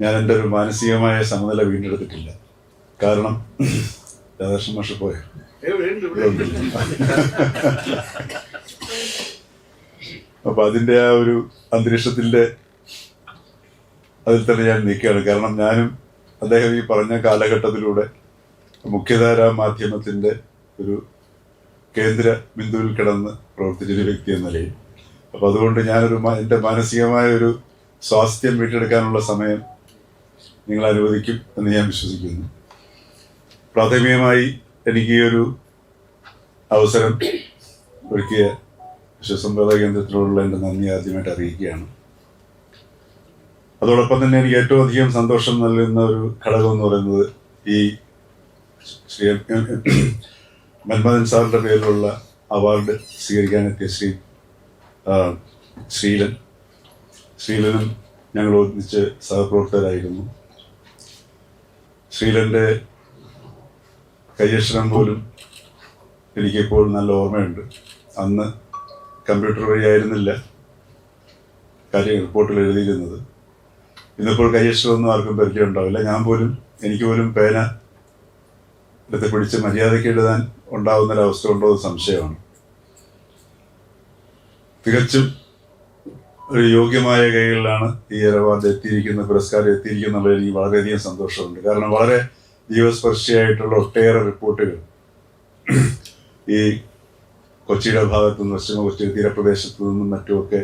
ഞാൻ എൻ്റെ ഒരു മാനസികമായ സമനില വീണ്ടെടുത്തിട്ടില്ല. കാരണം രാധാകൃഷ്ണൻ മാഷ് പോയ അപ്പൊ അതിൻ്റെ ആ ഒരു അന്തരീക്ഷത്തിൻ്റെ അതിൽ തന്നെ ഞാൻ നിൽക്കുകയാണ്. കാരണം ഞാനും അദ്ദേഹം ഈ പറഞ്ഞ കാലഘട്ടത്തിലൂടെ മുഖ്യധാരാ മാധ്യമത്തിൻ്റെ ഒരു കേന്ദ്ര ബിന്ദുവിൽ കിടന്ന് പ്രവർത്തിച്ചൊരു വ്യക്തി എന്ന നിലയിൽ, അപ്പം അതുകൊണ്ട് ഞാനൊരു എൻ്റെ മാനസികമായ ഒരു സ്വാസ്ഥ്യം വീണ്ടെടുക്കാനുള്ള സമയം നിങ്ങൾ അനുവദിക്കും എന്ന് ഞാൻ വിശ്വസിക്കുന്നു. പ്രാഥമികമായി എനിക്ക് ഈ ഒരു അവസരം ഒരുക്കിയ വിശ്വസംവാദ കേന്ദ്രത്തിനോടുള്ള എൻ്റെ നന്ദി ആദ്യമായിട്ട് അറിയിക്കുകയാണ്. അതോടൊപ്പം തന്നെ എനിക്ക് ഏറ്റവും അധികം സന്തോഷം നൽകുന്ന ഒരു ഘടകം എന്ന് പറയുന്നത് ഈ ശ്രീ മന്മഥൻ സാറിൻ്റെ പേരിലുള്ള അവാർഡ് സ്വീകരിക്കാനെത്തിയ ശ്രീലനും ഞങ്ങൾ ഒന്നിച്ച് സഹപ്രവർത്തകരായിരുന്നു. ശ്രീലൻ്റെ കയ്യക്ഷരം പോലും എനിക്കിപ്പോൾ നല്ല ഓർമ്മയുണ്ട്. അന്ന് കമ്പ്യൂട്ടർ വഴിയായിരുന്നില്ല കാര്യം റിപ്പോർട്ടിൽ എഴുതിയിരുന്നത്. ഇന്നിപ്പോൾ കയ്യക്ഷരമൊന്നും ആർക്കും പരിചയം ഉണ്ടാവില്ല. എനിക്ക് പോലും പേന എടുത്ത് പിടിച്ച് മര്യാദയ്ക്ക് എഴുതാൻ ഉണ്ടാവുന്നൊരവസ്ഥ ഉണ്ടോ എന്ന് സംശയമാണ്. തികച്ചും ഒരു യോഗ്യമായ കൈകളിലാണ് ഈ അവാർഡ് എത്തിയിരിക്കുന്ന പുരസ്കാരം എത്തിയിരിക്കുന്നുള്ളത് എനിക്ക് വളരെയധികം സന്തോഷമുണ്ട്. കാരണം വളരെ ജീവസ്പർശിയായിട്ടുള്ള ഒട്ടേറെ റിപ്പോർട്ടുകൾ ഈ കൊച്ചിയുടെ ഭാഗത്തു നിന്ന്, പശ്ചിമ കൊച്ചി തീരപ്രദേശത്തു നിന്നും മറ്റുമൊക്കെ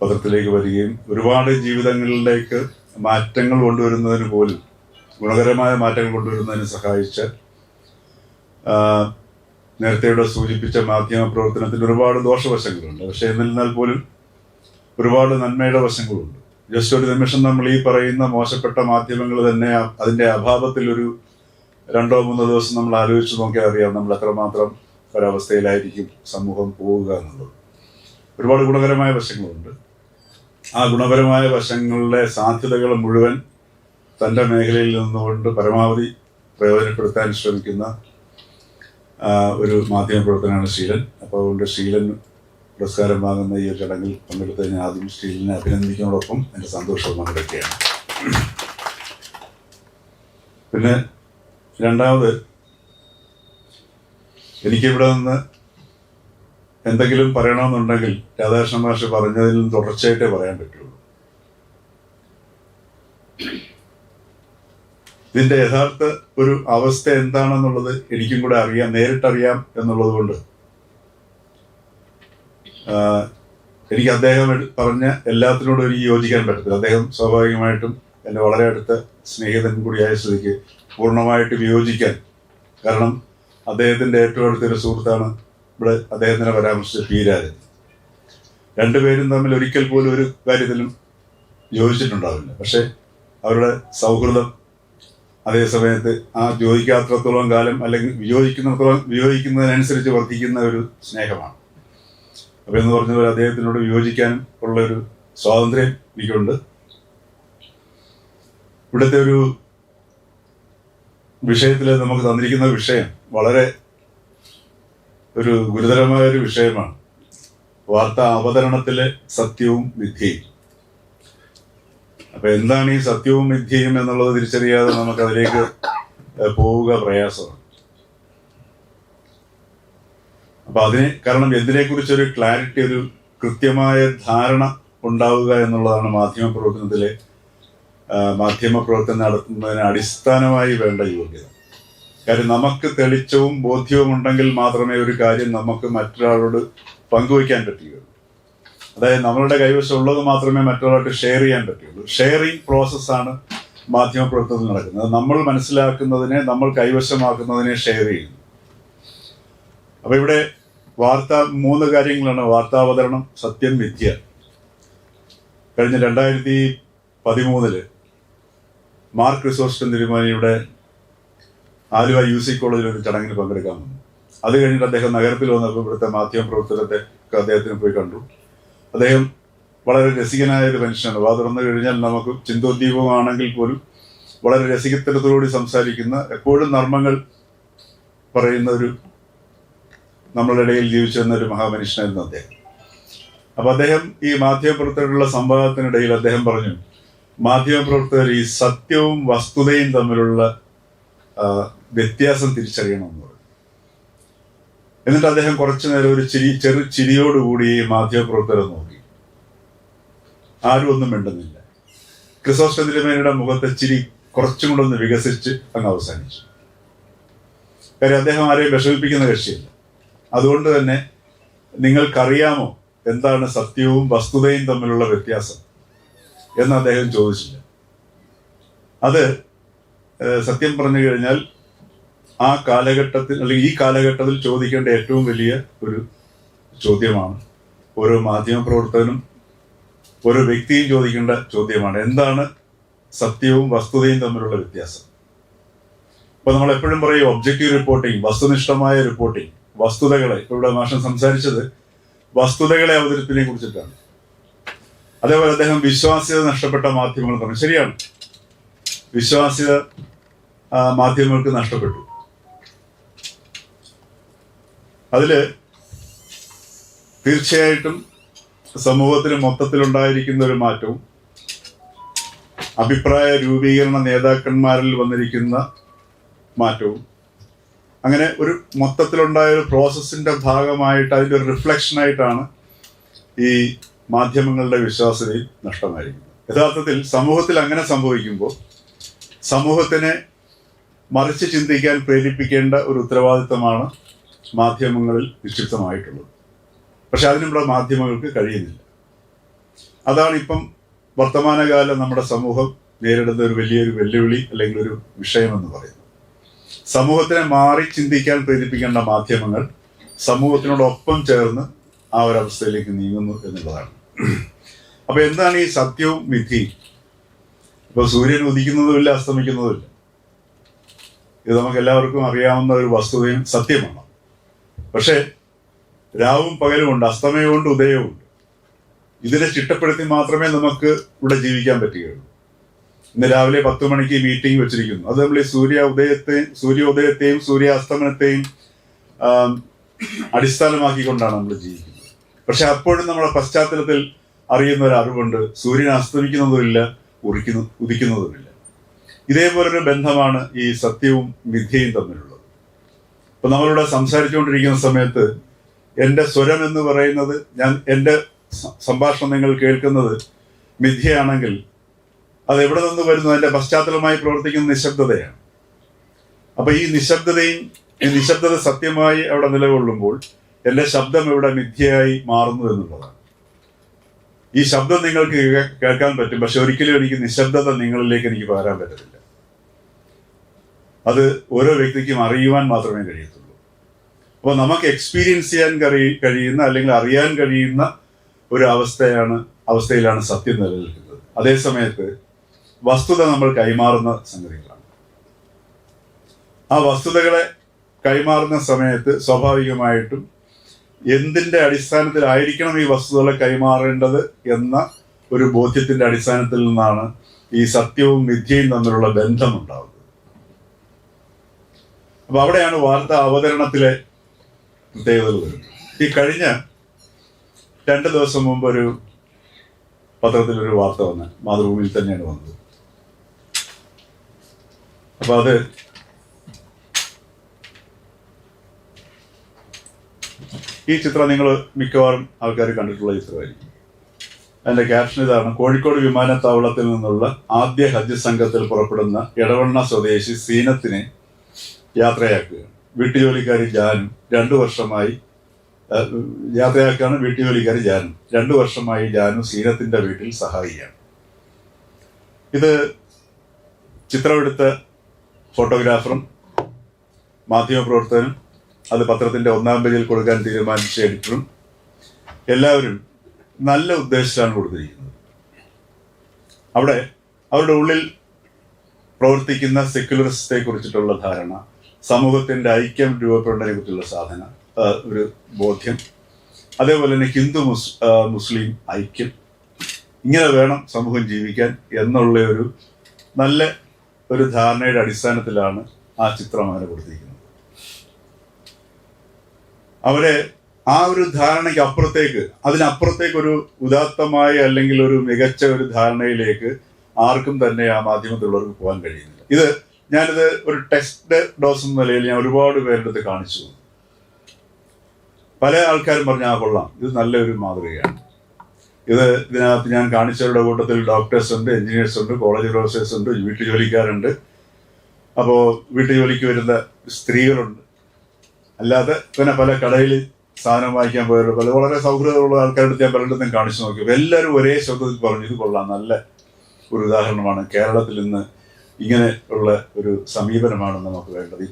പത്രത്തിലേക്ക് വരികയും ഒരുപാട് ജീവിതങ്ങളിലേക്ക് മാറ്റങ്ങൾ കൊണ്ടുവരുന്നതിന് പോലും, ഗുണകരമായ മാറ്റങ്ങൾ കൊണ്ടുവരുന്നതിന് സഹായിച്ച, നേരത്തെ ഇവിടെ സൂചിപ്പിച്ച മാധ്യമ പ്രവർത്തനത്തിന് ഒരുപാട് ദോഷവശങ്ങളുണ്ട്. പക്ഷെ എന്നിരുന്നാൽ പോലും ഒരുപാട് നന്മയുടെ വശങ്ങളുണ്ട്. ജസ്റ്റ് ഒരു നിമിഷം നമ്മൾ ഈ പറയുന്ന മോശപ്പെട്ട മാധ്യമങ്ങൾ തന്നെ അതിൻ്റെ അഭാവത്തിൽ ഒരു 2-3 ദിവസം നമ്മൾ ആലോചിച്ച് നോക്കിയാൽ അറിയാം നമ്മൾ എത്രമാത്രം ഒരവസ്ഥയിലായിരിക്കും സമൂഹം പോവുക എന്നുള്ളത്. ഒരുപാട് ഗുണകരമായ വശങ്ങളുണ്ട്. ആ ഗുണപരമായ വശങ്ങളുടെ സാധ്യതകൾ മുഴുവൻ തൻ്റെ മേഖലയിൽ നിന്നുകൊണ്ട് പരമാവധി പ്രയോജനപ്പെടുത്താൻ ശ്രമിക്കുന്ന ഒരു മാധ്യമ പ്രവർത്തനമാണ് ശ്രീലൻ. അപ്പോൾ അതുകൊണ്ട് ശ്രീലൻ പുരസ്കാരം വാങ്ങുന്ന ഈ ഒരു ചടങ്ങിൽ പങ്കെടുത്ത് ഞാൻ ആദ്യം ശ്രീലനെ അഭിനന്ദിക്കുന്നതോടൊപ്പം എൻ്റെ സന്തോഷവും പങ്കെടുക്കുകയാണ്. പിന്നെ രണ്ടാമത്, എനിക്കിവിടെ നിന്ന് എന്തെങ്കിലും പറയണമെന്നുണ്ടെങ്കിൽ രാധാകൃഷ്ണൻ മാഷ് പറഞ്ഞതിൽ നിന്ന് തുടർച്ചയായിട്ടേ പറയാൻ പറ്റുള്ളൂ. ഇതിൻ്റെ യഥാർത്ഥ ഒരു അവസ്ഥ എന്താണെന്നുള്ളത് എനിക്കും കൂടെ അറിയാം, നേരിട്ടറിയാം എന്നുള്ളത് കൊണ്ട് എനിക്ക് അദ്ദേഹം പറഞ്ഞ എല്ലാത്തിനോടും എനിക്ക് യോജിക്കാൻ പറ്റത്തില്ല. അദ്ദേഹം സ്വാഭാവികമായിട്ടും എൻ്റെ വളരെ അടുത്ത സ്നേഹിതൻ കൂടിയായ സ്ഥിതിക്ക് പൂർണ്ണമായിട്ട് വിയോജിക്കാൻ, കാരണം അദ്ദേഹത്തിൻ്റെ ഏറ്റവും അടുത്തൊരു സുഹൃത്താണ് ഇവിടെ അദ്ദേഹത്തിനെ പരാമർശിച്ച പി രാജൻ. രണ്ടുപേരും തമ്മിൽ ഒരിക്കൽ പോലും ഒരു കാര്യത്തിലും യോജിച്ചിട്ടുണ്ടാവില്ല. പക്ഷെ അവരുടെ സൗഹൃദം അതേ സമയത്ത് ആ യോജിക്കാത്രത്തോളം കാലം അല്ലെങ്കിൽ വിയോജിക്കുന്നതിനനുസരിച്ച് വർദ്ധിക്കുന്ന ഒരു സ്നേഹമാണ്. അപ്പോൾ എന്ന് പറഞ്ഞ പോലെ അദ്ദേഹത്തിനോട് വിയോജിക്കാനും ഉള്ള ഒരു സ്വാതന്ത്ര്യം എനിക്കുണ്ട്. ഇവിടുത്തെ ഒരു വിഷയത്തിൽ നമുക്ക് തന്നിരിക്കുന്ന വിഷയം വളരെ ഒരു ഗുരുതരമായ ഒരു വിഷയമാണ്. വാർത്താ അവതരണത്തിലെ സത്യവും മിഥ്യയും. അപ്പൊ എന്താണ് ഈ സത്യവും മിഥ്യയും എന്നുള്ളത് തിരിച്ചറിയാതെ നമുക്ക് അതിലേക്ക് പോവുക പ്രയാസമാണ്. അപ്പൊ കാരണം എന്തിനെക്കുറിച്ചൊരു ക്ലാരിറ്റി, ഒരു കൃത്യമായ ധാരണ ഉണ്ടാവുക എന്നുള്ളതാണ് മാധ്യമപ്രവർത്തനം നടത്തുന്നതിന് അടിസ്ഥാനമായി വേണ്ട യോഗ്യത. കാര്യം നമുക്ക് തെളിച്ചവും ബോധ്യവും ഉണ്ടെങ്കിൽ മാത്രമേ ഒരു കാര്യം നമുക്ക് മറ്റൊരാളോട് പങ്കുവയ്ക്കാൻ പറ്റുകയുള്ളൂ. അതായത് നമ്മളുടെ കൈവശം ഉള്ളത് മാത്രമേ മറ്റൊരാൾക്ക് ഷെയർ ചെയ്യാൻ പറ്റുള്ളൂ. ഷെയറിങ് പ്രോസസ്സാണ് മാധ്യമപ്രവർത്തനത്തിൽ നടക്കുന്നത്. നമ്മൾ മനസ്സിലാക്കുന്നതിനെ, നമ്മൾ കൈവശമാക്കുന്നതിനെ ഷെയർ ചെയ്യുന്നു. അപ്പൊ ഇവിടെ 3 കാര്യങ്ങളാണ്: വാർത്താവതരണം, സത്യം, മിഥ്യ. കഴിഞ്ഞ 2013 മാർക്ക് ക്രിസോസ്റ്റം തിരുമേനിയുടെ ആലുവ UC കോളേജിൽ ഒരു ചടങ്ങിന് പങ്കെടുക്കാൻ വന്നു. അത് കഴിഞ്ഞിട്ട് അദ്ദേഹം നഗരത്തിൽ വന്നപ്പോൾ ഇവിടുത്തെ മാധ്യമപ്രവർത്തനത്തെ അദ്ദേഹത്തിന് പോയി കണ്ടു. അദ്ദേഹം വളരെ രസികനായ ഒരു മനുഷ്യനാണ്. വാ തുറന്നു കഴിഞ്ഞാൽ നമുക്ക് ചിന്തോദ്ദീപമാണെങ്കിൽ പോലും വളരെ രസികത്തരത്തോടുകൂടി സംസാരിക്കുന്ന, എപ്പോഴും നർമ്മങ്ങൾ പറയുന്ന നമ്മളുടെ ഇടയിൽ ജീവിച്ചു വന്ന ഒരു മഹാമനുഷ്യനായിരുന്നു അദ്ദേഹം. അപ്പൊ അദ്ദേഹം ഈ മാധ്യമപ്രവർത്തകരുടെ സംവാദത്തിനിടയിൽ അദ്ദേഹം പറഞ്ഞു, മാധ്യമപ്രവർത്തകർ ഈ സത്യവും വസ്തുതയും തമ്മിലുള്ള വ്യത്യാസം തിരിച്ചറിയണമെന്ന് പറഞ്ഞു. എന്നിട്ട് അദ്ദേഹം കുറച്ചു നേരം ഒരു ചിരിയോടുകൂടി ഈ മാധ്യമപ്രവർത്തകരെ നോക്കി. ആരും ഒന്നും മിണ്ടുന്നില്ല. ക്രിസോസ്റ്റം മുഖത്തെ ചിരി കുറച്ചും കൂടെ ഒന്ന് വികസിച്ച് അങ്ങ് അവസാനിച്ചു. കാര്യം അദ്ദേഹം ആരെയും വിഷമിപ്പിക്കുന്ന കക്ഷിയല്ല. അതുകൊണ്ട് തന്നെ നിങ്ങൾക്കറിയാമോ എന്താണ് സത്യവും വസ്തുതയും തമ്മിലുള്ള വ്യത്യാസം എന്ന് അദ്ദേഹം ചോദിച്ചില്ല. അത് സത്യം പറഞ്ഞു കഴിഞ്ഞാൽ ആ കാലഘട്ടത്തിൽ അല്ലെങ്കിൽ ഈ കാലഘട്ടത്തിൽ ചോദിക്കേണ്ട ഏറ്റവും വലിയ ഒരു ചോദ്യമാണ്. ഓരോ മാധ്യമപ്രവർത്തകനും ഓരോ വ്യക്തിയും ചോദിക്കേണ്ട ചോദ്യമാണ്, എന്താണ് സത്യവും വസ്തുതയും തമ്മിലുള്ള വ്യത്യാസം. അപ്പൊ നമ്മൾ എപ്പോഴും പറയും ഒബ്ജക്റ്റീവ് റിപ്പോർട്ടിംഗ്, വസ്തുനിഷ്ഠമായ റിപ്പോർട്ടിംഗ്, വസ്തുതകളെ. ഇപ്പൊ ഇവിടെ മാഷൻ സംസാരിച്ചത് വസ്തുതകളെ അവതരിപ്പിനെ കുറിച്ചിട്ടാണ്. അതേപോലെ അദ്ദേഹം വിശ്വാസ്യത നഷ്ടപ്പെട്ട മാധ്യമങ്ങൾ പറഞ്ഞു. ശരിയാണ്, വിശ്വാസ്യത മാധ്യമങ്ങൾക്ക് നഷ്ടപ്പെട്ടു. അതില് തീർച്ചയായിട്ടും സമൂഹത്തിന് മൊത്തത്തിലുണ്ടായിരിക്കുന്ന ഒരു മാറ്റവും അഭിപ്രായ രൂപീകരണ നേതാക്കന്മാരിൽ വന്നിരിക്കുന്ന മാറ്റവും അങ്ങനെ ഒരു മൊത്തത്തിലുണ്ടായ ഒരു പ്രോസസ്സിന്റെ ഭാഗമായിട്ട് അതിൻ്റെ ഒരു റിഫ്ലക്ഷനായിട്ടാണ് ഈ മാധ്യമങ്ങളുടെ വിശ്വാസ്യതയും നഷ്ടമായിരിക്കുന്നത്. യഥാർത്ഥത്തിൽ സമൂഹത്തിൽ അങ്ങനെ സംഭവിക്കുമ്പോൾ സമൂഹത്തിനെ മറിച്ച് ചിന്തിക്കാൻ പ്രേരിപ്പിക്കേണ്ട ഒരു ഉത്തരവാദിത്തമാണ് മാധ്യമങ്ങളിൽ നിക്ഷിപ്തമായിട്ടുള്ളത്. പക്ഷെ അതിനുള്ള മാധ്യമങ്ങൾക്ക് കഴിയുന്നില്ല. അതാണ് ഇപ്പം വർത്തമാനകാലം നമ്മുടെ സമൂഹം നേരിടുന്ന ഒരു വലിയൊരു വെല്ലുവിളി അല്ലെങ്കിൽ ഒരു വിഷയമെന്ന് പറയുന്നത്. സമൂഹത്തിനെ മാറി ചിന്തിക്കാൻ പ്രേരിപ്പിക്കേണ്ട മാധ്യമങ്ങൾ സമൂഹത്തിനോടൊപ്പം ചേർന്ന് ആ ഒരവസ്ഥയിലേക്ക് നീങ്ങുന്നു എന്നുള്ളതാണ്. അപ്പൊ എന്താണ് ഈ സത്യവും മിഥ്യയും? ഇപ്പൊ സൂര്യൻ ഉദിക്കുന്നതുമില്ല അസ്തമിക്കുന്നതുമില്ല. ഇത് നമുക്ക് എല്ലാവർക്കും അറിയാവുന്ന ഒരു വസ്തുതയും സത്യമാണ്. പക്ഷെ രാവും പകലുമുണ്ട്, അസ്തമയമുണ്ട്, ഉദയവുമുണ്ട്. ഇതിനെ ചിട്ടപ്പെടുത്തി മാത്രമേ നമുക്ക് ഇവിടെ ജീവിക്കാൻ പറ്റുകയുള്ളൂ. ഇന്ന് രാവിലെ 10 മണിക്ക് മീറ്റിംഗ് വെച്ചിരിക്കുന്നു. അത് നമ്മൾ ഈ സൂര്യോദയത്തെയും സൂര്യാസ്തമനത്തെയും അടിസ്ഥാനമാക്കിക്കൊണ്ടാണ് നമ്മൾ ജീവിക്കുന്നത്. പക്ഷെ അപ്പോഴും നമ്മുടെ പശ്ചാത്തലത്തിൽ അറിയുന്ന ഒരു അറിവുണ്ട്, സൂര്യൻ അസ്തമിക്കുന്നതുമില്ല, ഉദിക്കുന്നതുമില്ല. ഇതേപോലൊരു ബന്ധമാണ് ഈ സത്യവും മിഥ്യയും തമ്മിലുള്ളത്. ഇപ്പൊ നമ്മളിവിടെ സംസാരിച്ചുകൊണ്ടിരിക്കുന്ന സമയത്ത് എൻ്റെ സ്വരം എന്ന് പറയുന്നത്, എൻ്റെ സംഭാഷണം നിങ്ങൾ കേൾക്കുന്നത് മിഥ്യയാണെങ്കിൽ അത് എവിടെ നിന്ന് വരുന്നു? അതിന്റെ പശ്ചാത്തലമായി പ്രവർത്തിക്കുന്ന നിശബ്ദതയാണ്. അപ്പൊ ഈ നിശബ്ദത സത്യമായി അവിടെ നിലകൊള്ളുമ്പോൾ എൻ്റെ ശബ്ദം ഇവിടെ മിഥ്യയായി മാറുന്നു എന്നുള്ളതാണ്. ഈ ശബ്ദം നിങ്ങൾക്ക് കേൾക്കാൻ പറ്റും, പക്ഷെ ഒരിക്കലും എനിക്ക് നിശബ്ദത നിങ്ങളിലേക്ക് എനിക്ക് പകരാൻ പറ്റത്തില്ല. അത് ഓരോ വ്യക്തിക്കും അറിയുവാൻ മാത്രമേ കഴിയത്തുള്ളൂ. അപ്പോൾ നമുക്ക് എക്സ്പീരിയൻസ് ചെയ്യാൻ കഴിയുന്ന അല്ലെങ്കിൽ അറിയാൻ കഴിയുന്ന ഒരു അവസ്ഥയിലാണ് സത്യം നിലനിൽക്കുന്നത്. അതേസമയത്ത് വസ്തുത നമ്മൾ കൈമാറുന്ന സംഗതികളാണ്. ആ വസ്തുതകളെ കൈമാറുന്ന സമയത്ത് സ്വാഭാവികമായിട്ടും എന്തിന്റെ അടിസ്ഥാനത്തിലായിരിക്കണം ഈ വസ്തുതകളെ കൈമാറേണ്ടത് എന്ന ഒരു ബോധ്യത്തിന്റെ അടിസ്ഥാനത്തിൽ നിന്നാണ് ഈ സത്യവും മിഥ്യയും തമ്മിലുള്ള ബന്ധമുണ്ടാവുന്നത്. അപ്പൊ അവിടെയാണ് വാർത്താ അവതരണത്തിലെ പ്രത്യേകതകൾ വരുന്നത്. ഈ കഴിഞ്ഞ 2 ദിവസം മുമ്പ് ഒരു പത്രത്തിലൊരു വാർത്ത വന്ന്, മാതൃഭൂമിയിൽ തന്നെയാണ് വന്നത്. അപ്പൊ അത് ഈ ചിത്രം നിങ്ങൾ മിക്കവാറും ആൾക്കാർ കണ്ടിട്ടുള്ള ചിത്രമായിരിക്കും. അതിന്റെ ക്യാപ്ഷൻ ഇതാണ്: കോഴിക്കോട് വിമാനത്താവളത്തിൽ നിന്നുള്ള ആദ്യ ഹജ്ജ് സംഘത്തിൽ പുറപ്പെടുന്ന എടവണ്ണ സ്വദേശി സീനത്തിനെ യാത്രയാക്കുകയാണ്. വീട്ടുജോലിക്കാരി ജാനു 2 വർഷമായി യാത്രയാക്കാണ്. വീട്ടുജോലിക്കാരി ജാനു 2 വർഷമായി ജാനു സീനത്തിന്റെ വീട്ടിൽ സഹായിയാണ്. ഇത് ചിത്രമെടുത്ത ഫോട്ടോഗ്രാഫറും മാധ്യമപ്രവർത്തകനും അത് പത്രത്തിന്റെ 1-ാം പേജിൽ കൊടുക്കാൻ തീരുമാനിച്ച എഡിറ്ററും എല്ലാവരും നല്ല ഉദ്ദേശത്തിലാണ് കൊടുത്തിരിക്കുന്നത്. അവിടെ അവരുടെ ഉള്ളിൽ പ്രവർത്തിക്കുന്ന സെക്യുലറിസത്തെ കുറിച്ചിട്ടുള്ള ധാരണ, സമൂഹത്തിന്റെ ഐക്യം രൂപപ്പെടുന്നതിനെ കുറിച്ചുള്ള ഒരു ബോധ്യം, അതേപോലെ തന്നെ ഹിന്ദു മുസ്ലിം ഐക്യം, ഇങ്ങനെ വേണം സമൂഹം ജീവിക്കാൻ എന്നുള്ള ഒരു നല്ല ഒരു ധാരണയുടെ അടിസ്ഥാനത്തിലാണ് ആ ചിത്രം അങ്ങനെ കൊടുത്തിരിക്കുന്നത്. അവരെ ആ ഒരു ധാരണയ്ക്ക് അതിനപ്പുറത്തേക്ക് ഒരു ഉദാത്തമായ അല്ലെങ്കിൽ ഒരു മികച്ച ഒരു ധാരണയിലേക്ക് ആർക്കും തന്നെ ആ മാധ്യമത്തിലുള്ളവർക്ക് പോകാൻ കഴിയുന്നില്ല. ഞാനിത് ഒരു ടെസ്റ്റ് ഡോസ് എന്ന നിലയിൽ ഞാൻ ഒരുപാട് പേരുടെ അടുത്ത് കാണിച്ചു. പല ആൾക്കാരും പറഞ്ഞാൽ കൊള്ളാം, ഇത് നല്ലൊരു മാതൃകയാണ്. ഇതിനകത്ത് ഞാൻ കാണിച്ചവരുടെ കൂട്ടത്തിൽ ഡോക്ടേഴ്സ് ഉണ്ട്, എഞ്ചിനീയേഴ്സ് ഉണ്ട്, കോളേജ് പ്രൊഫസേഴ്സ് ഉണ്ട്, വീട്ടുജോലിക്കാരുണ്ട്, അപ്പോൾ വീട്ടുജോലിക്ക് വരുന്ന സ്ത്രീകളുണ്ട്, അല്ലാതെ പിന്നെ പല കടയിൽ സാധനം വാങ്ങിക്കാൻ പോയവരുടെ വളരെ സൗഹൃദമുള്ള ആൾക്കാരുടെ അടുത്ത് ഞാൻ പലയിടത്തും കാണിച്ചു നോക്കി. എല്ലാവരും ഒരേ ശബ്ദത്തിൽ പറഞ്ഞു ഇത് കൊള്ളാം, നല്ല ഒരു ഉദാഹരണമാണ്, കേരളത്തിൽ ഇന്ന് ഇങ്ങനെ ഉള്ള ഒരു സമീപനമാണ് നമുക്ക് വേണ്ടത്.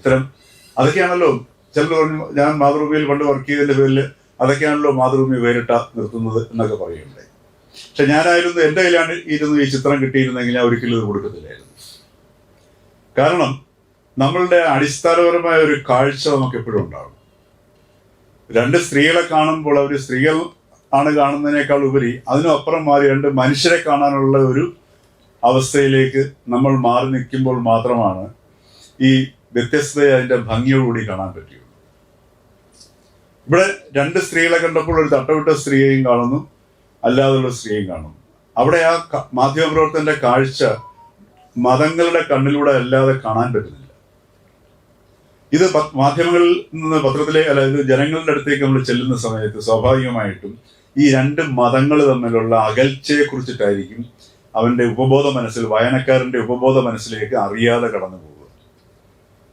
അതൊക്കെയാണല്ലോ ചിലർ പറഞ്ഞു, ഞാൻ മാതൃഭൂമിയിൽ പണ്ട് വർക്ക് ചെയ്തതിന്റെ പേരിൽ അതൊക്കെയാണല്ലോ മാതൃഭൂമി വേറിട്ട നിർത്തുന്നത് എന്നൊക്കെ പറയുന്നുണ്ടായി. പക്ഷെ ഞാനായിരുന്നു, എൻ്റെ കയ്യിലാണ് ഇരുന്ന് ഈ ചിത്രം കിട്ടിയിരുന്നെങ്കിൽ ഞാൻ ഒരിക്കലും ഇത് കൊടുക്കത്തില്ലായിരുന്നു. കാരണം നമ്മളുടെ അടിസ്ഥാനപരമായ ഒരു കാഴ്ച നമുക്ക് എപ്പോഴും ഉണ്ടാകും. രണ്ട് സ്ത്രീകളെ കാണുമ്പോൾ അവർ സ്ത്രീകൾ ആണ് കാണുന്നതിനേക്കാൾ ഉപരി അതിനും അപ്പുറം മാറി രണ്ട് മനുഷ്യരെ കാണാനുള്ള ഒരു അവസ്ഥയിലേക്ക് നമ്മൾ മാറി നിൽക്കുമ്പോൾ മാത്രമാണ് ഈ വ്യത്യസ്തതയെ അതിന്റെ ഭംഗിയോടുകൂടി കാണാൻ പറ്റുള്ളൂ. ഇവിടെ രണ്ട് സ്ത്രീകളെ കണ്ടപ്പോൾ ഒരു തട്ടവിട്ട സ്ത്രീയെയും കാണുന്നു, അല്ലാതെയുള്ള സ്ത്രീയെയും കാണുന്നു. അവിടെ ആ മാധ്യമപ്രവർത്തകന്റെ കാഴ്ച മതങ്ങളുടെ കണ്ണിലൂടെ അല്ലാതെ കാണാൻ പറ്റുന്നില്ല. ഇത് മാധ്യമങ്ങളിൽ നിന്ന് ഇത് ജനങ്ങളുടെ അടുത്തേക്ക് നമ്മൾ ചെല്ലുന്ന സമയത്ത് സ്വാഭാവികമായിട്ടും ഈ രണ്ട് മതങ്ങൾ തമ്മിലുള്ള അകൽച്ചയെ കുറിച്ചിട്ടായിരിക്കും അവന്റെ ഉപബോധ മനസ്സിൽ, വായനക്കാരന്റെ ഉപബോധ മനസ്സിലേക്ക് അറിയാതെ കടന്നു പോവുക.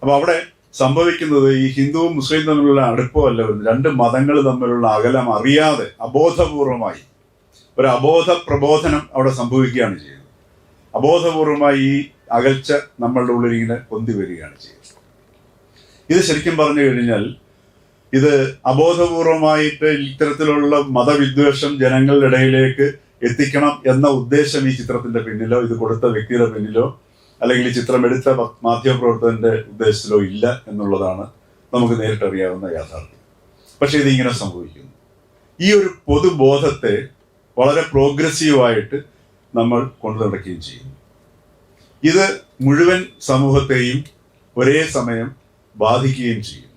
അപ്പൊ അവിടെ സംഭവിക്കുന്നത് ഈ ഹിന്ദുവും മുസ്ലിം തമ്മിലുള്ള അടുപ്പമല്ല, രണ്ട് മതങ്ങൾ തമ്മിലുള്ള അകലം അറിയാതെ അബോധപൂർവമായി ഒരു അബോധ പ്രബോധനം അവിടെ സംഭവിക്കുകയാണ് ചെയ്യുന്നത്. അബോധപൂർവമായി ഈ അകൽച്ച നമ്മളുടെ ഉള്ളിൽ ഇങ്ങനെ പൊന്തി വരികയാണ് ചെയ്യുന്നത്. ഇത് ശരിക്കും പറഞ്ഞു കഴിഞ്ഞാൽ ഇത് അബോധപൂർവമായിട്ട് ഇത്തരത്തിലുള്ള മതവിദ്വേഷം ജനങ്ങളുടെ ഇടയിലേക്ക് എത്തിക്കണം എന്ന ഉദ്ദേശം ഈ ചിത്രത്തിന്റെ പിന്നിലോ ഇത് കൊടുത്ത വ്യക്തിയുടെ പിന്നിലോ അല്ലെങ്കിൽ ഈ ചിത്രം എടുത്ത മാധ്യമപ്രവർത്തകന്റെ ഉദ്ദേശത്തിലോ ഇല്ല എന്നുള്ളതാണ് നമുക്ക് നേരിട്ടറിയാവുന്ന യാഥാർത്ഥ്യം. പക്ഷെ ഇതിങ്ങനെ സംഭവിക്കുന്നു. ഈ ഒരു പൊതുബോധത്തെ വളരെ പ്രോഗ്രസീവായിട്ട് നമ്മൾ കൊണ്ടു നടക്കുകയും ചെയ്യുന്നു. ഇത് മുഴുവൻ സമൂഹത്തെയും ഒരേ സമയം ബാധിക്കുകയും ചെയ്യും.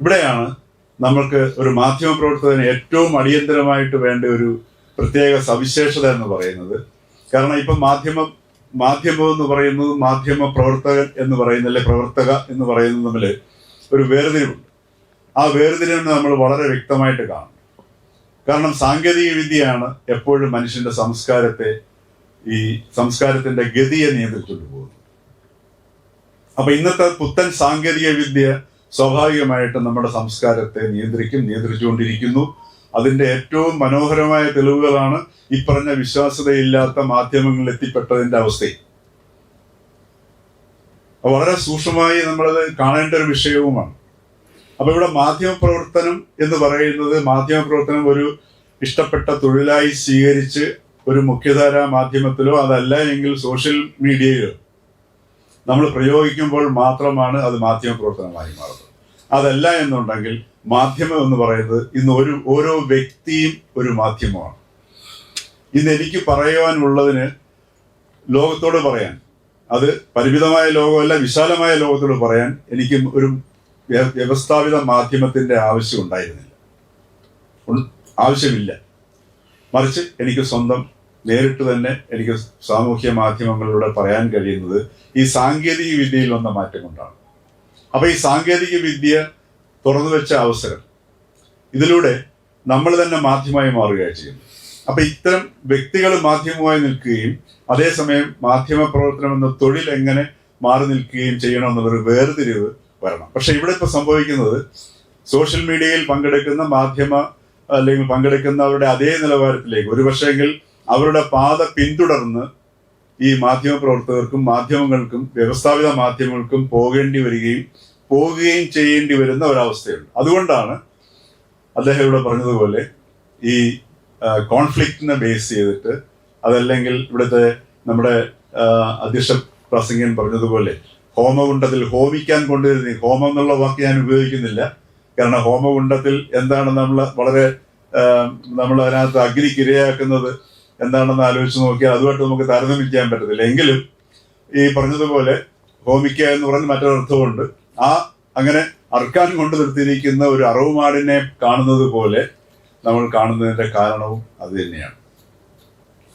ഇവിടെയാണ് നമ്മൾക്ക് ഒരു മാധ്യമപ്രവർത്തകന് ഏറ്റവും അടിയന്തരമായിട്ട് വേണ്ട ഒരു പ്രത്യേക സവിശേഷത എന്ന് പറയുന്നത്. കാരണം ഇപ്പം മാധ്യമം എന്ന് പറയുന്നത് മാധ്യമ പ്രവർത്തകൻ എന്ന് പറയുന്ന പ്രവർത്തക എന്ന് പറയുന്നത് തമ്മിൽ ഒരു വേർതിരിവുണ്ട്. ആ വേർതിരിവിനെ നമ്മൾ വളരെ വ്യക്തമായിട്ട് കാണും. കാരണം സാങ്കേതിക വിദ്യയാണ് എപ്പോഴും മനുഷ്യന്റെ സംസ്കാരത്തിന്റെ ഗതിയെ നിയന്ത്രിച്ചുകൊണ്ട് പോകുന്നത്. അപ്പൊ ഇന്നത്തെ പുത്തൻ സാങ്കേതിക വിദ്യ സ്വാഭാവികമായിട്ട് നമ്മുടെ സംസ്കാരത്തെ നിയന്ത്രിച്ചുകൊണ്ടിരിക്കുന്നു. അതിന്റെ ഏറ്റവും മനോഹരമായ തെളിവുകളാണ് ഈ പറഞ്ഞ വിശ്വാസ്യതയില്ലാത്ത മാധ്യമങ്ങളിൽ എത്തിപ്പെട്ടതിന്റെ അവസ്ഥയും. വളരെ സൂക്ഷ്മമായി നമ്മളത് കാണേണ്ട ഒരു വിഷയവുമാണ്. അപ്പൊ ഇവിടെ മാധ്യമപ്രവർത്തനം എന്ന് പറയുന്നത് മാധ്യമപ്രവർത്തനം ഒരു ഇഷ്ടപ്പെട്ട തൊഴിലായി സ്വീകരിച്ച് ഒരു മുഖ്യധാരാ മാധ്യമത്തിലോ അതല്ല എങ്കിൽ സോഷ്യൽ മീഡിയയിലോ നമ്മൾ പ്രയോഗിക്കുമ്പോൾ മാത്രമാണ് അത് മാധ്യമപ്രവർത്തനമായി മാറുന്നത്. അതല്ല എന്നുണ്ടെങ്കിൽ മാധ്യമം എന്ന് പറയുന്നത് ഇന്ന് ഓരോ വ്യക്തിയും ഒരു മാധ്യമമാണ്. ഇന്ന് എനിക്ക് പറയുവാനുള്ളതിന് ലോകത്തോട് പറയാൻ, അത് പരിമിതമായ ലോകമല്ല വിശാലമായ ലോകത്തോട് പറയാൻ എനിക്ക് ഒരു വ്യവസ്ഥാപിത മാധ്യമത്തിന്റെ ആവശ്യമില്ല. മറിച്ച് എനിക്ക് സ്വന്തം നേരിട്ട് തന്നെ എനിക്ക് സാമൂഹ്യ മാധ്യമങ്ങളിലൂടെ പറയാൻ കഴിയുന്നത് ഈ സാങ്കേതിക വിദ്യയിൽ വന്ന മാറ്റം കൊണ്ടാണ്. അപ്പൊ ഈ സാങ്കേതിക വിദ്യ തുറന്നു വെച്ച അവസരം, ഇതിലൂടെ നമ്മൾ തന്നെ മാധ്യമമായി മാറുകയാണ് ചെയ്യുന്നത്. അപ്പൊ ഇത്തരം വ്യക്തികൾ മാധ്യമമായി നിൽക്കുകയും അതേസമയം മാധ്യമ പ്രവർത്തനം എന്ന തൊഴിൽ എങ്ങനെ മാറി നിൽക്കുകയും ചെയ്യണം എന്നുള്ളൊരു വേർതിരിവ് വരണം. പക്ഷെ ഇവിടെ ഇപ്പൊ സംഭവിക്കുന്നത് സോഷ്യൽ മീഡിയയിൽ പങ്കെടുക്കുന്നവരുടെ അതേ നിലവാരത്തിലേക്ക് ഒരുപക്ഷെങ്കിൽ അവരുടെ പാത പിന്തുടർന്ന് ഈ മാധ്യമ പ്രവർത്തകർക്കും മാധ്യമങ്ങൾക്കും വ്യവസ്ഥാപിത മാധ്യമങ്ങൾക്കും പോവുകയും ചെയ്യേണ്ടി വരുന്ന ഒരവസ്ഥയുണ്ട്. അതുകൊണ്ടാണ് അദ്ദേഹം ഇവിടെ പറഞ്ഞതുപോലെ ഈ കോൺഫ്ലിക്റ്റിനെ ബേസ് ചെയ്തിട്ട്, അതല്ലെങ്കിൽ ഇവിടുത്തെ നമ്മുടെ അധ്യക്ഷ പ്രസംഗൻ പറഞ്ഞതുപോലെ ഹോമകുണ്ടത്തിൽ ഹോമിക്കാൻ കൊണ്ടുവരുന്ന, ഹോമം എന്നുള്ള വാക്ക് ഞാൻ ഉപയോഗിക്കുന്നില്ല. കാരണം ഹോമകുണ്ടത്തിൽ എന്താണ് നമ്മൾ അതിനകത്ത് അഗ്നിക്ക് ഇരയാക്കുന്നത് എന്താണെന്ന് ആലോചിച്ച് നോക്കിയാൽ അതുമായിട്ട് നമുക്ക് താരതമ്യം ചെയ്യാൻ പറ്റത്തില്ല. എങ്കിലും ഈ പറഞ്ഞതുപോലെ ഹോമിക്കുക എന്ന് പറഞ്ഞ് മറ്റൊരർത്ഥമുണ്ട്. അങ്ങനെ അർക്കാൻ കൊണ്ട് നിർത്തിയിരിക്കുന്ന ഒരു അറവുമാടിനെ കാണുന്നത് പോലെ നമ്മൾ കാണുന്നതിന്റെ കാരണവും അത് തന്നെയാണ്.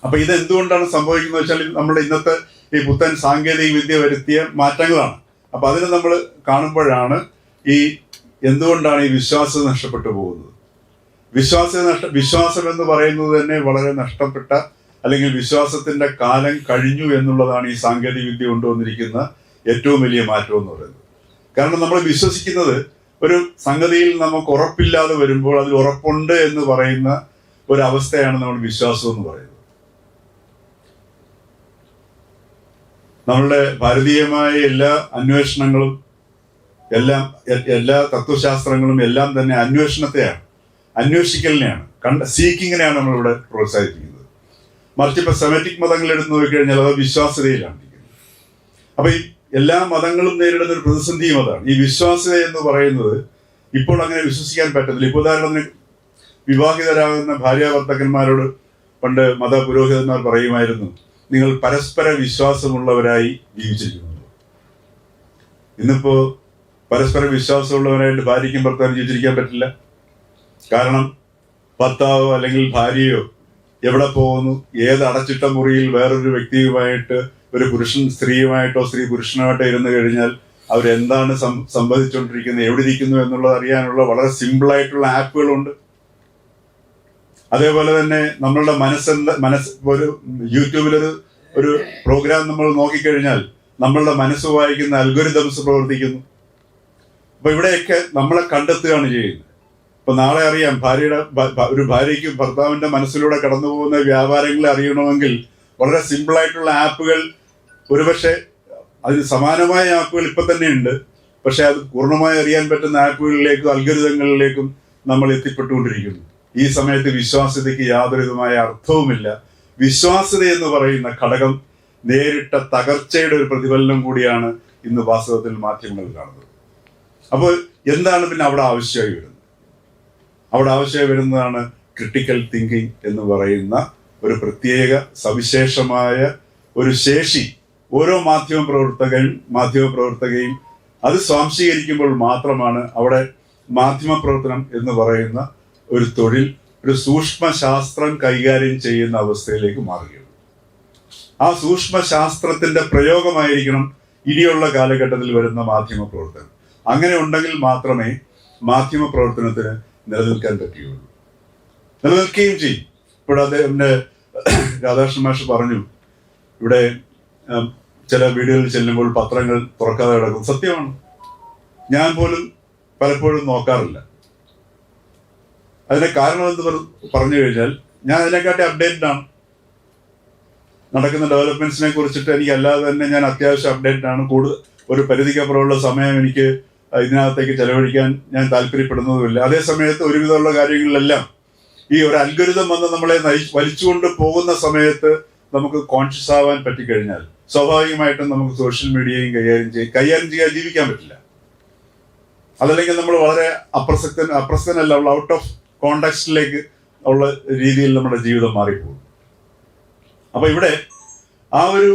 അപ്പൊ ഇത് എന്തുകൊണ്ടാണ് സംഭവിക്കുന്നത് വെച്ചാൽ നമ്മുടെ ഇന്നത്തെ ഈ പുത്തൻ സാങ്കേതിക വിദ്യ വരുത്തിയ മാറ്റങ്ങളാണ്. അപ്പൊ അതിന് നമ്മൾ കാണുമ്പോഴാണ് ഈ എന്തുകൊണ്ടാണ് ഈ വിശ്വാസം നഷ്ടപ്പെട്ടു പോകുന്നത്. വിശ്വാസം എന്ന് പറയുന്നത് തന്നെ വളരെ നഷ്ടപ്പെട്ട, അല്ലെങ്കിൽ വിശ്വാസത്തിന്റെ കാലം കഴിഞ്ഞു എന്നുള്ളതാണ് ഈ സാങ്കേതിക വിദ്യ കൊണ്ടുവന്നിരിക്കുന്ന ഏറ്റവും വലിയ മാറ്റം എന്ന് പറയുന്നത്. കാരണം നമ്മൾ വിശ്വസിക്കുന്നത് ഒരു സംഗതിയിൽ നമുക്ക് ഉറപ്പില്ലാതെ വരുമ്പോൾ അതിൽ ഉറപ്പുണ്ട് എന്ന് പറയുന്ന ഒരവസ്ഥയാണ് നമ്മൾ വിശ്വാസം എന്ന് പറയുന്നത്. നമ്മളുടെ ഭാരതീയമായ എല്ലാ അന്വേഷണങ്ങളും എല്ലാ തത്വശാസ്ത്രങ്ങളും എല്ലാം തന്നെ അന്വേഷിക്കലിനെയാണ്, സീക്കിങ്ങിനെയാണ് നമ്മളിവിടെ പ്രോത്സാഹിപ്പിക്കുന്നത്. മറിച്ച് ഇപ്പൊ സെമറ്റിക് മതങ്ങൾ എടുത്തു നോക്കിക്കഴിഞ്ഞാൽ അത് വിശ്വാസ്യതയിലാണ് ഇരിക്കുന്നത്. അപ്പൊ ഈ എല്ലാ മതങ്ങളും നേരിടുന്ന ഒരു പ്രതിസന്ധിയും അതാണ്. ഈ വിശ്വാസ്യത എന്ന് പറയുന്നത് ഇപ്പോൾ അങ്ങനെ വിശ്വസിക്കാൻ പറ്റത്തില്ല. ഇപ്പൊ ഉദാഹരണത്തിന് വിവാഹിതരാകുന്ന ഭാര്യാഭർത്താക്കന്മാരോട് പണ്ട് മത പുരോഹിതന്മാർ പറയുമായിരുന്നു, നിങ്ങൾ പരസ്പര വിശ്വാസമുള്ളവരായി ജീവിച്ചിരിക്കുന്നു. ഇന്നിപ്പോ പരസ്പര വിശ്വാസമുള്ളവരായിട്ട് ഭാര്യയ്ക്കും ഭർത്താവിനും ജീവിച്ചിരിക്കാൻ പറ്റില്ല. കാരണം ഭർത്താവോ അല്ലെങ്കിൽ ഭാര്യയോ എവിടെ പോകുന്നു, ഏത് അടച്ചിട്ട മുറിയിൽ വേറൊരു വ്യക്തിയുമായിട്ട്, ഒരു പുരുഷൻ സ്ത്രീയുമായിട്ടോ സ്ത്രീ പുരുഷനുമായിട്ടോ ഇരുന്ന് കഴിഞ്ഞാൽ അവരെന്താണ് സംവദിച്ചുകൊണ്ടിരിക്കുന്നത്, എവിടെ ഇരിക്കുന്നു എന്നുള്ളത് അറിയാനുള്ള വളരെ സിമ്പിളായിട്ടുള്ള ആപ്പുകളുണ്ട്. അതേപോലെ തന്നെ നമ്മളുടെ ഒരു യൂട്യൂബിലൊരു പ്രോഗ്രാം നമ്മൾ നോക്കിക്കഴിഞ്ഞാൽ നമ്മളുടെ മനസ്സ് വായിക്കുന്ന അൽഗോരിതംസ് പ്രവർത്തിക്കുന്നു. അപ്പൊ ഇവിടെയൊക്കെ നമ്മളെ കണ്ടെത്തുകയാണ് ചെയ്യുന്നത്. ഇപ്പൊ നാളെ അറിയാം, ഒരു ഭാര്യയ്ക്ക് ഭർത്താവിന്റെ മനസ്സിലൂടെ കടന്നു പോകുന്ന വ്യാപാരങ്ങളെ അറിയണമെങ്കിൽ വളരെ സിമ്പിളായിട്ടുള്ള ആപ്പുകൾ, ഒരുപക്ഷെ അതിന് സമാനമായ ആപ്പുകൾ ഇപ്പൊ തന്നെ ഉണ്ട്. പക്ഷെ അത് പൂർണ്ണമായി അറിയാൻ പറ്റുന്ന ആപ്പുകളിലേക്കും അൽഗോരിതങ്ങളിലേക്കും നമ്മൾ എത്തിപ്പെട്ടുകൊണ്ടിരിക്കുന്നു. ഈ സമയത്ത് വിശ്വാസ്യതയ്ക്ക് യാതൊരുവിധമായ അർത്ഥവുമില്ല. വിശ്വാസ്യത എന്ന് പറയുന്ന ഘടകം നേരിട്ട തകർച്ചയുടെ ഒരു പ്രതിഫലനം കൂടിയാണ് ഇന്ന് വാസ്തവത്തിൽ മാധ്യമങ്ങളിൽ കാണുന്നത്. അപ്പോൾ എന്താണ് പിന്നെ അവിടെ ആവശ്യമായി വരുന്നത്? അവിടെ ആവശ്യമായി വരുന്നതാണ് ക്രിട്ടിക്കൽ തിങ്കിങ് എന്ന് പറയുന്ന ഒരു പ്രത്യേക സവിശേഷമായ ഒരു ശേഷി ഓരോ മാധ്യമപ്രവർത്തകയും അത് സ്വാംശീകരിക്കുമ്പോൾ മാത്രമാണ് അവിടെ മാധ്യമപ്രവർത്തനം എന്ന് പറയുന്ന ഒരു തൊഴിൽ, ഒരു സൂക്ഷ്മശാസ്ത്രം കൈകാര്യം ചെയ്യുന്ന അവസ്ഥയിലേക്ക് മാറുകയുള്ളൂ. ആ സൂക്ഷ്മശാസ്ത്രത്തിന്റെ പ്രയോഗമായിരിക്കണം ഇനിയുള്ള കാലഘട്ടത്തിൽ വരുന്ന മാധ്യമപ്രവർത്തനം. അങ്ങനെ ഉണ്ടെങ്കിൽ മാത്രമേ മാധ്യമപ്രവർത്തനത്തിന് നിലനിൽക്കാൻ പറ്റുകയുള്ളൂ, നിലനിൽക്കുകയും ചെയ്യും. ഇപ്പോൾ അദ്ദേഹത്തിന്റെ രാധാകൃഷ്ണൻ മാഷ് പറഞ്ഞു, ഇവിടെ ചില വീടുകളിൽ ചെല്ലുമ്പോൾ പത്രങ്ങൾ തുറക്കാതെ കിടക്കും. സത്യമാണ്, ഞാൻ പോലും പലപ്പോഴും നോക്കാറില്ല. അതിന്റെ കാരണം എന്ന് പറഞ്ഞു കഴിഞ്ഞാൽ ഞാൻ അതിനെക്കാട്ടി അപ്ഡേറ്റഡ് ആണ്. നടക്കുന്ന ഡെവലപ്മെന്റ്സിനെ കുറിച്ചിട്ട് എനിക്ക് അല്ലാതെ തന്നെ ഞാൻ അത്യാവശ്യം അപ്ഡേറ്റഡ് ആണ്. ഒരു പരിധിക്കപ്പുറമുള്ള സമയം എനിക്ക് ഇതിനകത്തേക്ക് ചെലവഴിക്കാൻ ഞാൻ താല്പര്യപ്പെടുന്നതുമില്ല. അതേ സമയത്ത് ഒരുവിധമുള്ള കാര്യങ്ങളിലെല്ലാം ഈ ഒരു അൽഗോരിതം വന്ന് നമ്മളെ വലിച്ചുകൊണ്ട് പോകുന്ന സമയത്ത് നമുക്ക് കോൺഷ്യസ് ആവാൻ പറ്റിക്കഴിഞ്ഞാൽ സ്വാഭാവികമായിട്ടും നമുക്ക് സോഷ്യൽ മീഡിയയും കൈകാര്യം ചെയ്യാൻ ജീവിക്കാൻ പറ്റില്ല. അതല്ലെങ്കിൽ നമ്മൾ വളരെ അപ്രസക്തനല്ല, ഔട്ട് ഓഫ് കോണ്ടെക്സ്റ്റിലേക്ക് ഉള്ള രീതിയിൽ നമ്മുടെ ജീവിതം മാറിപ്പോകും. അപ്പൊ ഇവിടെ ആ ഒരു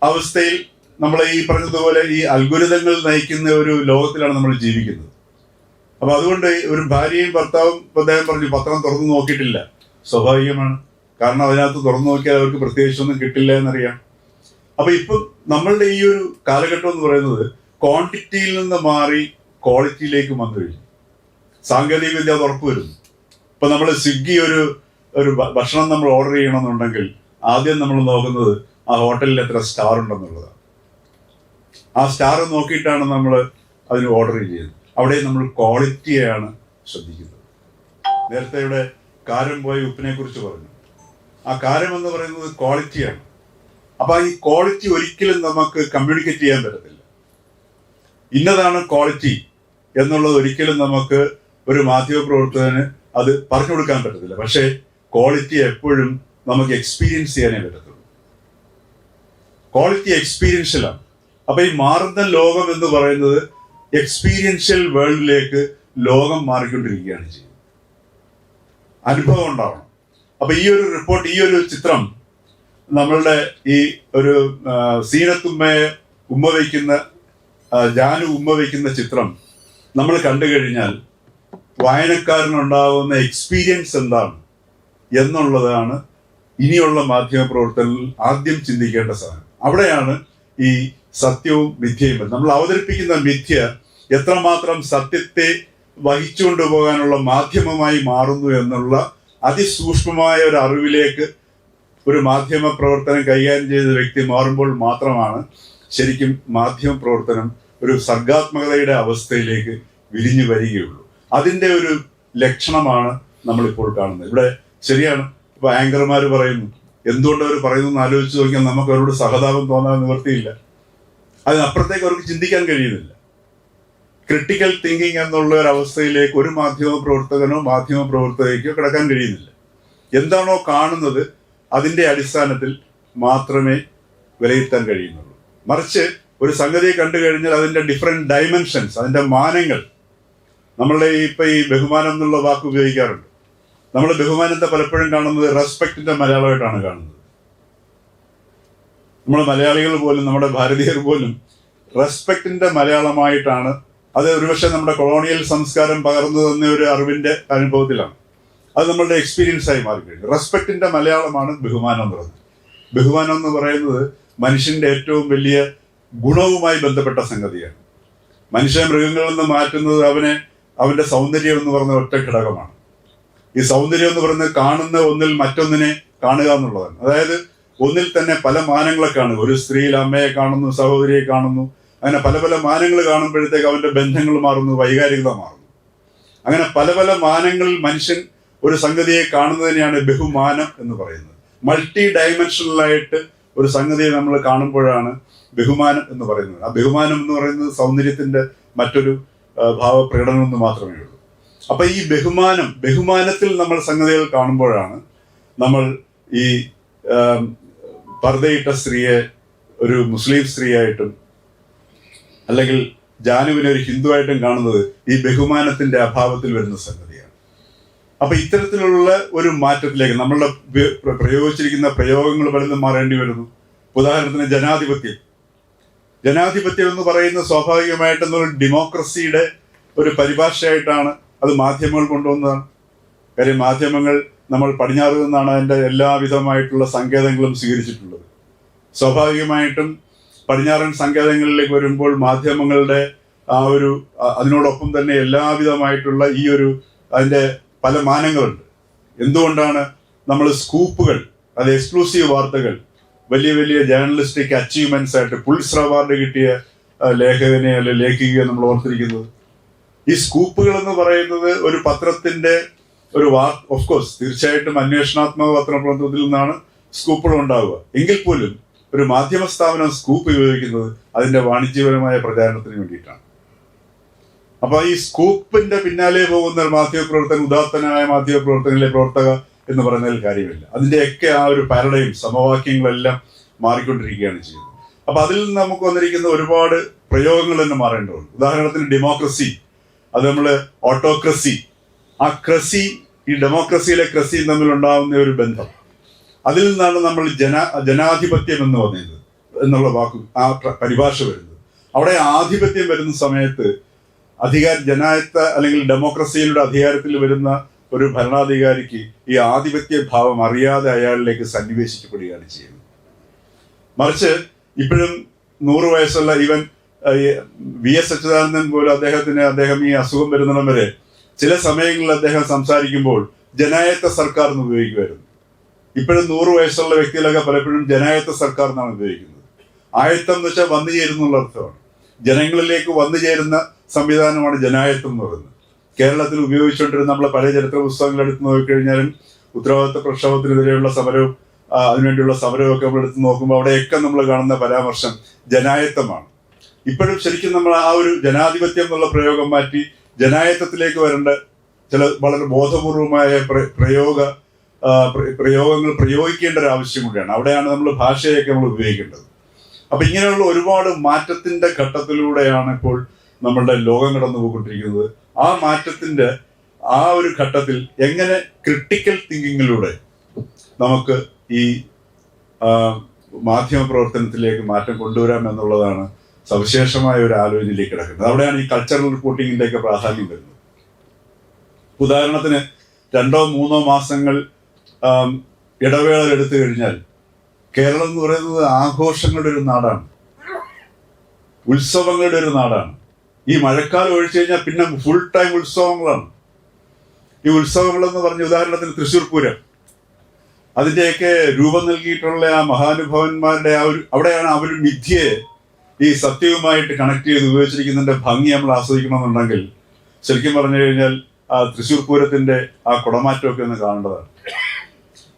അവസ്ഥയിൽ നമ്മൾ ഈ പറഞ്ഞതുപോലെ ഈ അൽഗോരിതങ്ങൾ നയിക്കുന്ന ഒരു ലോകത്തിലാണ് നമ്മൾ ജീവിക്കുന്നത്. അപ്പൊ അതുകൊണ്ട് ഒരു ഭാര്യയും ഭർത്താവും, അദ്ദേഹം പറഞ്ഞു പത്രം തുറന്നു നോക്കിയിട്ടില്ല. സ്വാഭാവികമാണ്, കാരണം അതിനകത്ത് തുറന്നു നോക്കിയാൽ അവർക്ക് പ്രത്യേകിച്ചൊന്നും കിട്ടില്ല എന്നറിയാം. അപ്പൊ ഇപ്പം നമ്മളുടെ ഈ ഒരു കാലഘട്ടം എന്ന് പറയുന്നത് ക്വാണ്ടിറ്റിയിൽ നിന്ന് മാറി ക്വാളിറ്റിയിലേക്ക് വന്നു കഴിഞ്ഞു. സാങ്കേതിക വിദ്യ അത് ഉറപ്പ് വരുന്നു. ഇപ്പൊ നമ്മൾ സ്വിഗ്ഗി ഒരു ഭക്ഷണം നമ്മൾ ഓർഡർ ചെയ്യണമെന്നുണ്ടെങ്കിൽ ആദ്യം നമ്മൾ നോക്കുന്നത് ആ ഹോട്ടലിൽ എത്ര സ്റ്റാർ ഉണ്ടെന്നുള്ളതാണ്. ആ സ്റ്റാർ നോക്കിയിട്ടാണ് നമ്മൾ അതിന് ഓർഡർ ചെയ്യുന്നത്. അവിടെ നമ്മൾ ക്വാളിറ്റിയെയാണ് ശ്രദ്ധിക്കുന്നത്. നേരത്തെ ഇവിടെ കാരം പോയ ഉപ്പിനെ കുറിച്ച് പറഞ്ഞു. ആ കാരം എന്ന് പറയുന്നത് ക്വാളിറ്റിയാണ്. അപ്പൊ ഈ ക്വാളിറ്റി ഒരിക്കലും നമുക്ക് കമ്മ്യൂണിക്കേറ്റ് ചെയ്യാൻ പറ്റത്തില്ല. ഇന്നതാണ് ക്വാളിറ്റി എന്നുള്ളത് ഒരിക്കലും നമുക്ക് ഒരു മാധ്യമപ്രവർത്തകന് അത് പറഞ്ഞു കൊടുക്കാൻ പറ്റത്തില്ല. പക്ഷേ ക്വാളിറ്റി എപ്പോഴും നമുക്ക് എക്സ്പീരിയൻസ് ചെയ്യാനേ പറ്റത്തുള്ളൂ. ക്വാളിറ്റി എക്സ്പീരിയൻഷ്യലാണ്. അപ്പൊ ഈ മാറുന്ന ലോകം എന്ന് പറയുന്നത് എക്സ്പീരിയൻഷ്യൽ വേൾഡിലേക്ക് ലോകം മാറിക്കൊണ്ടിരിക്കുകയാണ് ചെയ്യുന്നത്. അനുഭവം ഉണ്ടാവണം. അപ്പൊ ഈ ഒരു റിപ്പോർട്ട്, ഈ ഒരു ചിത്രം, നമ്മളുടെ ഈ ഒരു സീനത്തുമ്മയെ ജാനു ഉമ്മ വയ്ക്കുന്ന ചിത്രം നമ്മൾ കണ്ടു കഴിഞ്ഞാൽ വായനക്കാരനുണ്ടാകുന്ന എക്സ്പീരിയൻസ് എന്താണ് എന്നുള്ളതാണ് ഇനിയുള്ള മാധ്യമ പ്രവർത്തനങ്ങളിൽ ആദ്യം ചിന്തിക്കേണ്ട സാധനം. അവിടെയാണ് ഈ സത്യവും മിഥ്യയും. നമ്മൾ അവതരിപ്പിക്കുന്ന മിഥ്യ എത്രമാത്രം സത്യത്തെ വഹിച്ചുകൊണ്ടു പോകാനുള്ള മാധ്യമമായി മാറുന്നു എന്നുള്ള അതിസൂക്ഷ്മമായ ഒരു അറിവിലേക്ക് ഒരു മാധ്യമ പ്രവർത്തനം കൈകാര്യം ചെയ്ത വ്യക്തി മാറുമ്പോൾ മാത്രമാണ് ശരിക്കും മാധ്യമ പ്രവർത്തനം ഒരു സർഗാത്മകതയുടെ അവസ്ഥയിലേക്ക് വിരിഞ്ഞു വരികയുള്ളൂ. അതിൻ്റെ ഒരു ലക്ഷണമാണ് നമ്മളിപ്പോൾ കാണുന്നത്. ഇവിടെ ശരിയാണ്, ഇപ്പൊ ആങ്കർമാർ പറയുന്നു, എന്തുകൊണ്ട് അവർ പറയുന്നു എന്ന് ആലോചിച്ച് നോക്കിയാൽ നമുക്ക് അവരോട് സഹതാപം തോന്നാൻ നിവൃത്തിയില്ല. അതിനപ്പുറത്തേക്ക് അവർക്ക് ചിന്തിക്കാൻ കഴിയുന്നില്ല. ക്രിട്ടിക്കൽ തിങ്കിങ് എന്നുള്ള ഒരു അവസ്ഥയിലേക്ക് ഒരു മാധ്യമ പ്രവർത്തകനോ മാധ്യമ പ്രവർത്തകയ്ക്കോ കിടക്കാൻ കഴിയുന്നില്ല. എന്താണോ കാണുന്നത് അതിൻ്റെ അടിസ്ഥാനത്തിൽ മാത്രമേ വിലയിരുത്താൻ കഴിയുന്നുള്ളൂ. മറിച്ച് ഒരു സംഗതിയെ കണ്ടു കഴിഞ്ഞാൽ അതിൻ്റെ ഡിഫറെൻറ്റ് ഡയമെൻഷൻസ്, അതിൻ്റെ മാനങ്ങൾ, നമ്മളുടെ ഇപ്പം ഈ ബഹുമാനം എന്നുള്ള വാക്ക് ഉപയോഗിക്കാറുണ്ട്. നമ്മൾ ബഹുമാനത്തെ പലപ്പോഴും കാണുന്നത് റെസ്പെക്റ്റിന്റെ മലയാളമായിട്ടാണ് കാണുന്നത്. നമ്മൾ മലയാളികൾ പോലും, നമ്മുടെ ഭാരതീയർ പോലും റെസ്പെക്റ്റിന്റെ മലയാളമായിട്ടാണ്. അത് ഒരുപക്ഷെ നമ്മുടെ കൊളോണിയൽ സംസ്കാരം പകർന്നു തന്ന ഒരു അറിവിന്റെ അനുഭവത്തിലാണ്. അത് നമ്മളുടെ എക്സ്പീരിയൻസ് ആയി മാറിക്കഴിഞ്ഞു. റെസ്പെക്റ്റിന്റെ മലയാളമാണ് ബഹുമാനം എന്ന് പറയുന്നത്. ബഹുമാനം എന്ന് പറയുന്നത് മനുഷ്യന്റെ ഏറ്റവും വലിയ ഗുണവുമായി ബന്ധപ്പെട്ട സംഗതിയാണ്. മനുഷ്യ മൃഗങ്ങളിൽ നിന്ന് മാറ്റുന്നത് അവന്റെ സൗന്ദര്യം എന്ന് പറയുന്ന ഒറ്റ ഘടകമാണ്. ഈ സൗന്ദര്യം എന്ന് പറയുന്നത് കാണുന്ന ഒന്നിൽ മറ്റൊന്നിനെ കാണുക എന്നുള്ളതാണ്. അതായത് ഒന്നിൽ തന്നെ പല മാനങ്ങളെ കാണുക. ഒരു സ്ത്രീയിൽ അമ്മയെ കാണുന്നു, സഹോദരിയെ കാണുന്നു, അങ്ങനെ പല പല മാനങ്ങൾ കാണുമ്പോഴത്തേക്ക് അവന്റെ ബന്ധങ്ങൾ മാറുന്നു, വൈകാരികത മാറുന്നു. അങ്ങനെ പല പല മാനങ്ങളിൽ മനുഷ്യൻ ഒരു സംഗതിയെ കാണുന്നതിനെയാണ് ബഹുമാനം എന്ന് പറയുന്നത്. മൾട്ടി ഡയമെൻഷനലായിട്ട് ഒരു സംഗതിയെ നമ്മൾ കാണുമ്പോഴാണ് ബഹുമാനം എന്ന് പറയുന്നത്. ആ ബഹുമാനം എന്ന് പറയുന്നത് സൗന്ദര്യത്തിന്റെ മറ്റൊരു ഭാവപ്രകടനം എന്ന് മാത്രമേ ഉള്ളൂ. അപ്പൊ ഈ ബഹുമാനത്തിൽ നമ്മൾ സംഗതികൾ കാണുമ്പോഴാണ് നമ്മൾ ഈ പർദ്ദയിട്ട സ്ത്രീയെ ഒരു മുസ്ലിം സ്ത്രീയായിട്ടും അല്ലെങ്കിൽ ജാനുവിനെ ഒരു ഹിന്ദുവായിട്ടും കാണുന്നത് ഈ ബഹുമാനത്തിന്റെ അഭാവത്തിൽ വരുന്ന സംഗതിയാണ്. അപ്പൊ ഇത്തരത്തിലുള്ള ഒരു മാറ്റത്തിലേക്ക് നമ്മളുടെ പ്രയോഗിച്ചിരിക്കുന്ന പ്രയോഗങ്ങൾ പലതും മാറേണ്ടി വരുന്നു. ഉദാഹരണത്തിന് ജനാധിപത്യം എന്ന് പറയുന്നത് സ്വാഭാവികമായിട്ടും ഒരു ഡെമോക്രസിയുടെ ഒരു പരിഭാഷയായിട്ടാണ് അത് മാധ്യമങ്ങൾ കൊണ്ടുവന്നതാണ്. കാര്യം മാധ്യമങ്ങൾ നമ്മൾ പടിഞ്ഞാറ് നിന്നാണ് അതിൻ്റെ എല്ലാവിധമായിട്ടുള്ള സങ്കേതങ്ങളും സ്വീകരിച്ചിട്ടുള്ളത്. സ്വാഭാവികമായിട്ടും പടിഞ്ഞാറൻ സങ്കേതങ്ങളിലേക്ക് വരുമ്പോൾ മാധ്യമങ്ങളുടെ അതിനോടൊപ്പം തന്നെ എല്ലാവിധമായിട്ടുള്ള അതിൻ്റെ പല മാനങ്ങളുണ്ട്. എന്തുകൊണ്ടാണ് നമ്മൾ സ്കൂപ്പുകൾ, അത് എക്സ്ക്ലൂസീവ് വാർത്തകൾ, വലിയ വലിയ ജേർണലിസ്റ്റിക് അച്ചീവ്മെന്റ്സ് ആയിട്ട് പുൾസർ അവാർഡ് കിട്ടിയ ലേഖകനെ അല്ലെ ലേഖികയെ നമ്മൾ ഓർത്തിരിക്കുന്നത്? ഈ സ്കൂപ്പുകൾ എന്ന് പറയുന്നത് ഒരു പത്രത്തിന്റെ ഒരു ഓഫ് കോഴ്സ് തീർച്ചയായിട്ടും അന്വേഷണാത്മക പത്രപ്രവർത്തനത്തിൽ നിന്നാണ് സ്കൂപ്പുകൾ ഉണ്ടാവുക. എങ്കിൽ പോലും ഒരു മാധ്യമ സ്ഥാപനം സ്കൂപ്പ് ഉപയോഗിക്കുന്നത് അതിന്റെ വാണിജ്യപരമായ പ്രചാരണത്തിന് വേണ്ടിയിട്ടാണ്. അപ്പൊ ഈ സ്കൂപ്പിന്റെ പിന്നാലെ പോകുന്ന മാധ്യമപ്രവർത്തകൻ, ഉദാത്തനായ മാധ്യമപ്രവർത്തകനിലെ പ്രവർത്തക എന്ന് പറയുന്നതിൽ കാര്യമില്ല. അതിന്റെയൊക്കെ ആ ഒരു പാരഡൈം, സമവാക്യങ്ങളെല്ലാം മാറിക്കൊണ്ടിരിക്കുകയാണ് ചെയ്യുന്നത്. അപ്പൊ അതിൽ നിന്ന് നമുക്ക് വന്നിരിക്കുന്ന ഒരുപാട് പ്രയോഗങ്ങൾ തന്നെ മാറേണ്ടതുണ്ട്. ഉദാഹരണത്തിന് ഡെമോക്രസി, അത് നമ്മള് ഓട്ടോക്രസി, ആ ക്രസി, ഈ ഡെമോക്രസിയിലെ ക്രസിയും തമ്മിൽ ഉണ്ടാകുന്ന ഒരു ബന്ധം, അതിൽ നിന്നാണ് നമ്മൾ ജനാധിപത്യം എന്ന് പറയുന്നത് എന്നുള്ള വാക്ക്, ആ പരിഭാഷ വരുന്നത്. അവിടെ ആധിപത്യം വരുന്ന സമയത്ത് ജനായത്ത അല്ലെങ്കിൽ ഡെമോക്രസിയിലൂടെ അധികാരത്തിൽ വരുന്ന ഒരു ഭരണാധികാരിക്ക് ഈ ആധിപത്യ ഭാവം അറിയാതെ അയാളിലേക്ക് സന്നിവേശിക്കപ്പെടുകയാണ് ചെയ്യുന്നത്. മറിച്ച് ഇപ്പോഴും 100 വയസ്സുള്ള ഈവൻ VS അച്യുതാനന്ദൻ പോലും അദ്ദേഹം ഈ അസുഖം വരുന്നിടം വരെ ചില സമയങ്ങളിൽ അദ്ദേഹം സംസാരിക്കുമ്പോൾ ജനായത്ത സർക്കാർ എന്ന് ഉപയോഗിക്കുമായിരുന്നു. ഇപ്പോഴും 100 വയസ്സുള്ള വ്യക്തികളൊക്കെ പലപ്പോഴും ജനായത്ത സർക്കാർ എന്നാണ് ഉപയോഗിക്കുന്നത്. ആയത്തം എന്ന് വെച്ചാൽ വന്നു ചേരുന്നുള്ള അർത്ഥമാണ്. ജനങ്ങളിലേക്ക് വന്നു ചേരുന്ന സംവിധാനമാണ് ജനായത്തം എന്ന് പറയുന്നത്. കേരളത്തിൽ ഉപയോഗിച്ചുകൊണ്ടിരുന്ന നമ്മളെ പല ചരിത്ര പുസ്തകങ്ങൾ എടുത്ത് നോക്കിക്കഴിഞ്ഞാലും ഉത്തരവാദിത്ത പ്രക്ഷോഭത്തിനെതിരെയുള്ള സമരവും അതിനുവേണ്ടിയുള്ള സമരവും ഒക്കെ നമ്മൾ എടുത്ത് നോക്കുമ്പോൾ അവിടെയൊക്കെ നമ്മൾ കാണുന്ന പരാമർശം ജനായത്തമാണ്. ഇപ്പോഴും ശരിക്കും നമ്മൾ ആ ഒരു ജനാധിപത്യം എന്നുള്ള പ്രയോഗം മാറ്റി ജനായത്തത്തിലേക്ക് വരേണ്ട ചില വളരെ ബോധപൂർവമായ പ്രയോഗങ്ങൾ പ്രയോഗിക്കേണ്ട ഒരു ആവശ്യം കൂടിയാണ്. അവിടെയാണ് നമ്മൾ ഭാഷയൊക്കെ നമ്മൾ ഉപയോഗിക്കേണ്ടത്. അപ്പൊ ഇങ്ങനെയുള്ള ഒരുപാട് മാറ്റത്തിന്റെ ഘട്ടത്തിലൂടെയാണ് ഇപ്പോൾ നമ്മളുടെ ലോകം കടന്നു പോയിക്കൊണ്ടിരിക്കുന്നത്. ആ മാറ്റത്തിന്റെ ആ ഒരു ഘട്ടത്തിൽ എങ്ങനെ ക്രിട്ടിക്കൽ തിങ്കിങ്ങിലൂടെ നമുക്ക് ഈ മാധ്യമ പ്രവർത്തനത്തിലേക്ക് മാറ്റം കൊണ്ടുവരാം എന്നുള്ളതാണ് സവിശേഷമായ ഒരു ആലോചനയിലേക്ക് കിടക്കുന്നത്. അവിടെയാണ് ഈ കൾച്ചറൽ റിപ്പോർട്ടിങ്ങിന്റെ ഒക്കെ പ്രാധാന്യം വരുന്നത്. ഉദാഹരണത്തിന് 2-3 മാസങ്ങൾ ഇടവേള എടുത്തു കഴിഞ്ഞാൽ കേരളം എന്ന് പറയുന്നത് ആഘോഷങ്ങളുടെ ഒരു നാടാണ്, ഉത്സവങ്ങളുടെ ഒരു നാടാണ്. ഈ മഴക്കാലം ഒഴിച്ചു കഴിഞ്ഞാൽ പിന്നെ ഫുൾ ടൈം ഉത്സവങ്ങളാണ്. ഈ ഉത്സവങ്ങളെന്ന് പറഞ്ഞ ഉദാഹരണത്തിന് തൃശ്ശൂർ പൂരം, അതിൻ്റെയൊക്കെ രൂപം നൽകിയിട്ടുള്ള ആ മഹാനുഭാവന്മാരുടെ അവിടെയാണ് അവർ മിഥ്യയെ ഈ സത്യവുമായിട്ട് കണക്ട് ചെയ്ത് ഉപയോഗിച്ചിരിക്കുന്നതിന്റെ ഭംഗി നമ്മൾ ആസ്വദിക്കണമെന്നുണ്ടെങ്കിൽ ശരിക്കും പറഞ്ഞു കഴിഞ്ഞാൽ ആ തൃശ്ശൂർ പൂരത്തിന്റെ ആ കുടമാറ്റമൊക്കെ ഒന്ന് കാണേണ്ടതാണ്.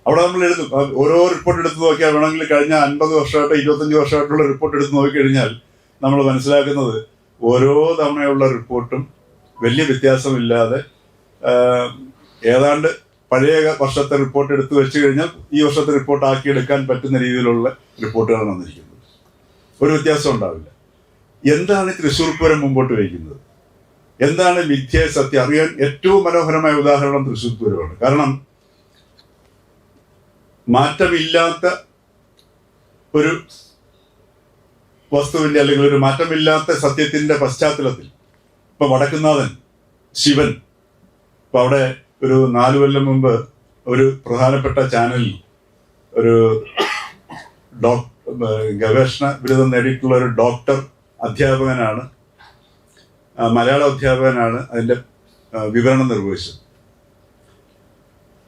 അവിടെ നമ്മൾ എഴുതും, ഓരോ റിപ്പോർട്ട് എടുത്ത് നോക്കിയാൽ വേണമെങ്കിൽ കഴിഞ്ഞ 50 വർഷമായിട്ട് 25 വർഷമായിട്ടുള്ള റിപ്പോർട്ട് എടുത്ത് നോക്കിക്കഴിഞ്ഞാൽ നമ്മൾ മനസ്സിലാക്കുന്നത് ഓരോ തവണയുള്ള റിപ്പോർട്ടും വലിയ വ്യത്യാസമില്ലാതെ ഏതാണ്ട് പഴയ വർഷത്തെ റിപ്പോർട്ട് എടുത്തു വെച്ച് കഴിഞ്ഞാൽ ഈ വർഷത്തെ റിപ്പോർട്ട് ആക്കിയെടുക്കാൻ പറ്റുന്ന രീതിയിലുള്ള റിപ്പോർട്ടുകളാണ് വന്നിരിക്കുന്നത്. ഒരു വ്യത്യാസം ഉണ്ടാവില്ല. എന്താണ് തൃശ്ശൂർ പൂരം മുമ്പോട്ട് വയ്ക്കുന്നത്? എന്താണ് മിഥ്യ സത്യം അറിയാൻ ഏറ്റവും മനോഹരമായ ഉദാഹരണം തൃശ്ശൂർ പൂരമാണ്. കാരണം മാറ്റമില്ലാത്ത ഒരു വസ്തുവിന്റെ അല്ലെങ്കിൽ ഒരു മാറ്റമില്ലാത്ത സത്യത്തിന്റെ പശ്ചാത്തലത്തിൽ ഇപ്പൊ വടക്കുന്നാഥൻ ശിവൻ, ഇപ്പൊ അവിടെ ഒരു 4 കൊല്ലം മുമ്പ് ഒരു പ്രധാനപ്പെട്ട ചാനലിൽ ഒരു ഗവേഷണ ബിരുദം നേടിയിട്ടുള്ള ഒരു ഡോക്ടർ അധ്യാപകനാണ്, മലയാള അധ്യാപകനാണ് അതിന്റെ വിവരണം നിർവഹിച്ചത്.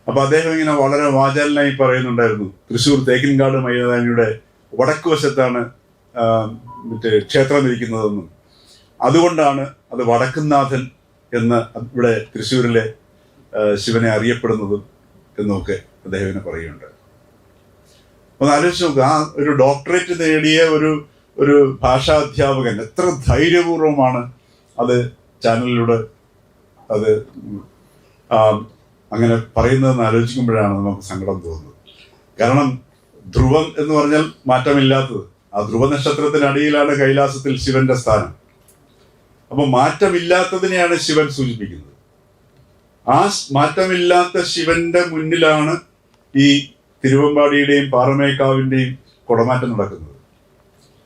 അപ്പൊ അദ്ദേഹം ഇങ്ങനെ വളരെ വാചാലനായി പറയുന്നുണ്ടായിരുന്നു, തൃശ്ശൂർ തേക്കിൻകാട് മൈതാനിയുടെ വടക്കു വശത്താണ് ക്ഷേത്രം ഇരിക്കുന്നതെന്നും അതുകൊണ്ടാണ് അത് വടക്കുന്നാഥൻ എന്ന് ഇവിടെ തൃശ്ശൂരിലെ ശിവനെ അറിയപ്പെടുന്നതും എന്നൊക്കെ അദ്ദേഹത്തിന് പറയുന്നുണ്ട്. ഒന്ന് ആലോചിച്ച് നോക്കുക, ആ ഒരു ഡോക്ടറേറ്റ് നേടിയ ഒരു ഭാഷാ അധ്യാപകൻ എത്ര ധൈര്യപൂർവമാണ് അത് ചാനലിലൂടെ അത് അങ്ങനെ പറയുന്നതെന്ന് ആലോചിക്കുമ്പോഴാണ് നമുക്ക് സങ്കടം തോന്നുന്നത്. കാരണം ധ്രുവം എന്ന് പറഞ്ഞാൽ മാറ്റമില്ലാത്തത്, ആ ധ്രുവ നക്ഷത്രത്തിനടിയിലാണ് കൈലാസത്തിൽ ശിവന്റെ സ്ഥാനം. അപ്പൊ മാറ്റമില്ലാത്തതിനെയാണ് ശിവൻ സൂചിപ്പിക്കുന്നത്. ആ മാറ്റമില്ലാത്ത ശിവന്റെ മുന്നിലാണ് ഈ തിരുവമ്പാടിയുടെയും പാറമേക്കാവിന്റെയും കുടമാറ്റം നടക്കുന്നത്.